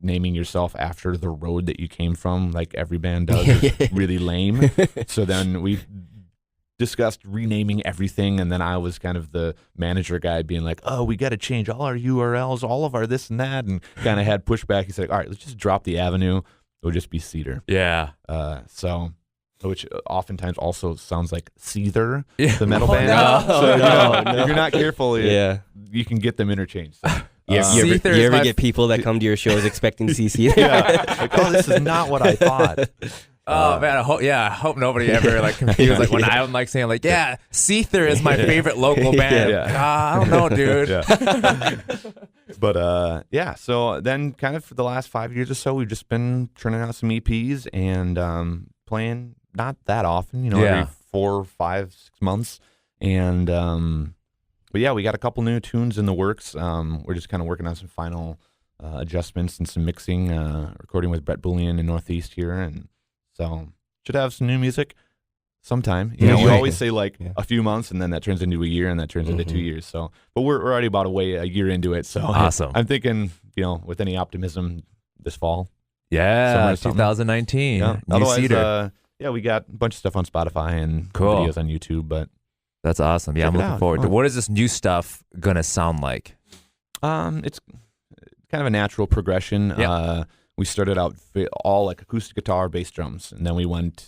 Naming yourself after the road that you came from, like every band does, is really lame. So then we discussed renaming everything, and then I was kind of the manager guy being like, oh, we got to change all our URLs, all of our this and that, and kind of had pushback. He's like, all right, let's just drop the Avenue. It'll just be Cedar. Yeah. Which oftentimes also sounds like Seether, Yeah. the metal band. No. So, if you're not careful, you can get them interchanged. So. You ever get people that come to your shows expecting to see Seether? Yeah. Like, oh, this is not what I thought. Oh man, I hope nobody ever like confused like when I'm like saying like Seether is my favorite local band. I don't know, dude. But so then kind of for the last 5 years or so, we've just been churning out some EPs and playing not that often, every 4, 5, 6 months. And but yeah, we got a couple new tunes in the works. We're just kind of working on some final adjustments and some mixing, recording with Brett Bullion in Northeast here, and so should have some new music sometime. We always say like a few months, and then that turns into a year, and that turns into 2 years. So, but we're already about a year into it. So awesome. I'm thinking, with any optimism, this fall. Yeah, 2019. Yeah. New Cedar. We got a bunch of stuff on Spotify and cool videos on YouTube, but that's awesome. Yeah, I'm looking forward to. What is this new stuff gonna sound like? It's kind of a natural progression. Yep. We started out all like acoustic guitar, bass drums, and then we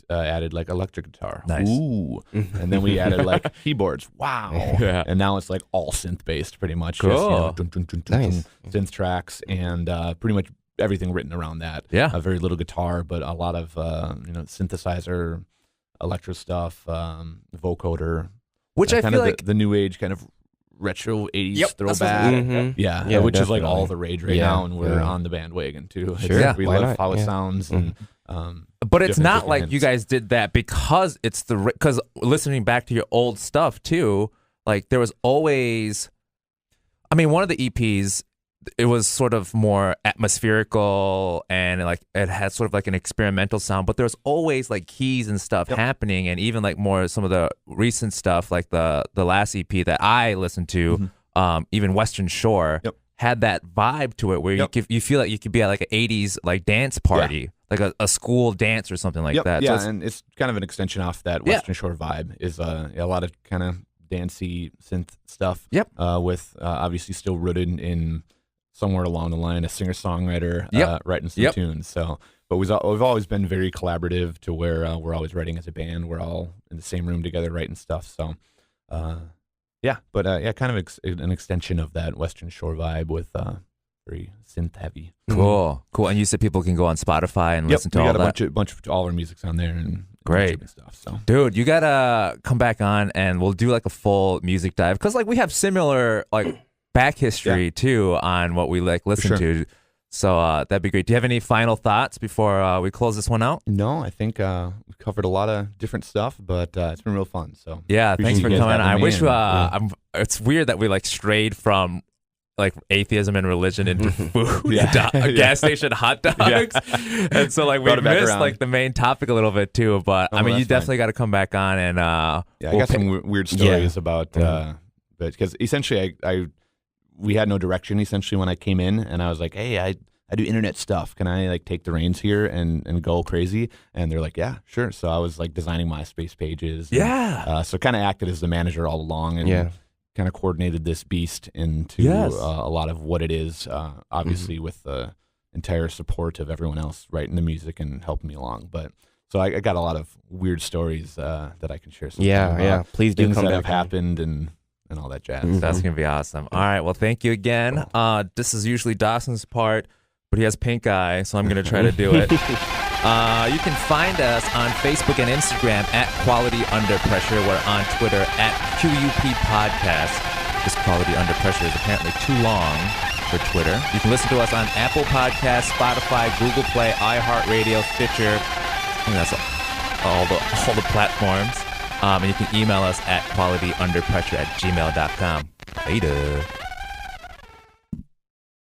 added like electric guitar. Nice. Ooh. And then we added like keyboards. Wow. Yeah. And now it's like all synth based pretty much. Cool. Just, Nice. synth tracks and pretty much everything written around that. Yeah. A very little guitar, but a lot of synthesizer, electro stuff, vocoder. Which I feel like the new age kind of retro 80s Yep, throwback. Yeah, Which is like definitely. all the rage right now, and we're on the bandwagon too. Sure. Yeah, We why love not? how it sounds. And, but it's not different like hints. you guys did that because it's because listening back to your old stuff too, like there was always, I mean, one of the EPs, it was sort of more atmospherical and like it had sort of like an experimental sound, but there's always like keys and stuff happening, and even like more some of the recent stuff, like the last EP that I listened to, even Western Shore had that vibe to it where you feel like you could be at like an 80s like dance party, like a school dance or something like that. Yeah, So and it's kind of an extension off that Western Shore vibe. Is a lot of kind of dancey synth stuff. With obviously still rooted in somewhere along the line a singer-songwriter writing some tunes. So, but we've always been very collaborative to where we're always writing as a band. We're all in the same room together writing stuff. So, kind of an extension of that Western Shore vibe with very synth heavy. Cool. And you said people can go on Spotify and listen to all that. We got a bunch of all our music's on there and great stuff. So, dude, you gotta come back on and we'll do like a full music dive because like we have similar like back history too on what we like listen to. So that'd be great. Do you have any final thoughts before we close this one out? No, I think we've covered a lot of different stuff, but it's been real fun. So yeah, thanks for coming on. I wish it's weird that we like strayed from like atheism and religion into food, gas station hot dogs, and so like we missed like the main topic a little bit too. But I mean, you definitely got to come back on and I got some weird stories about, but because essentially we had no direction essentially when I came in, and I was like, hey, I do internet stuff. Can I like take the reins here and go crazy? And they're like, yeah, sure. So I was like designing MySpace pages. And, so kind of acted as the manager all along and kind of coordinated this beast into a lot of what it is, obviously with the entire support of everyone else writing the music and helping me along. But so I got a lot of weird stories that I can share. Please do things come that back have happened and all that jazz. That's going to be awesome. All right. Well, thank you again. This is usually Dawson's part, but he has pink eye, so I'm going to try to do it. You can find us on Facebook and Instagram at Quality Under Pressure. We're on Twitter at QUP Podcast. This Quality Under Pressure is apparently too long for Twitter. You can listen to us on Apple Podcasts, Spotify, Google Play, iHeartRadio, Stitcher. I think that's all the platforms. And you can email us at qualityunderpressure@gmail.com. Later.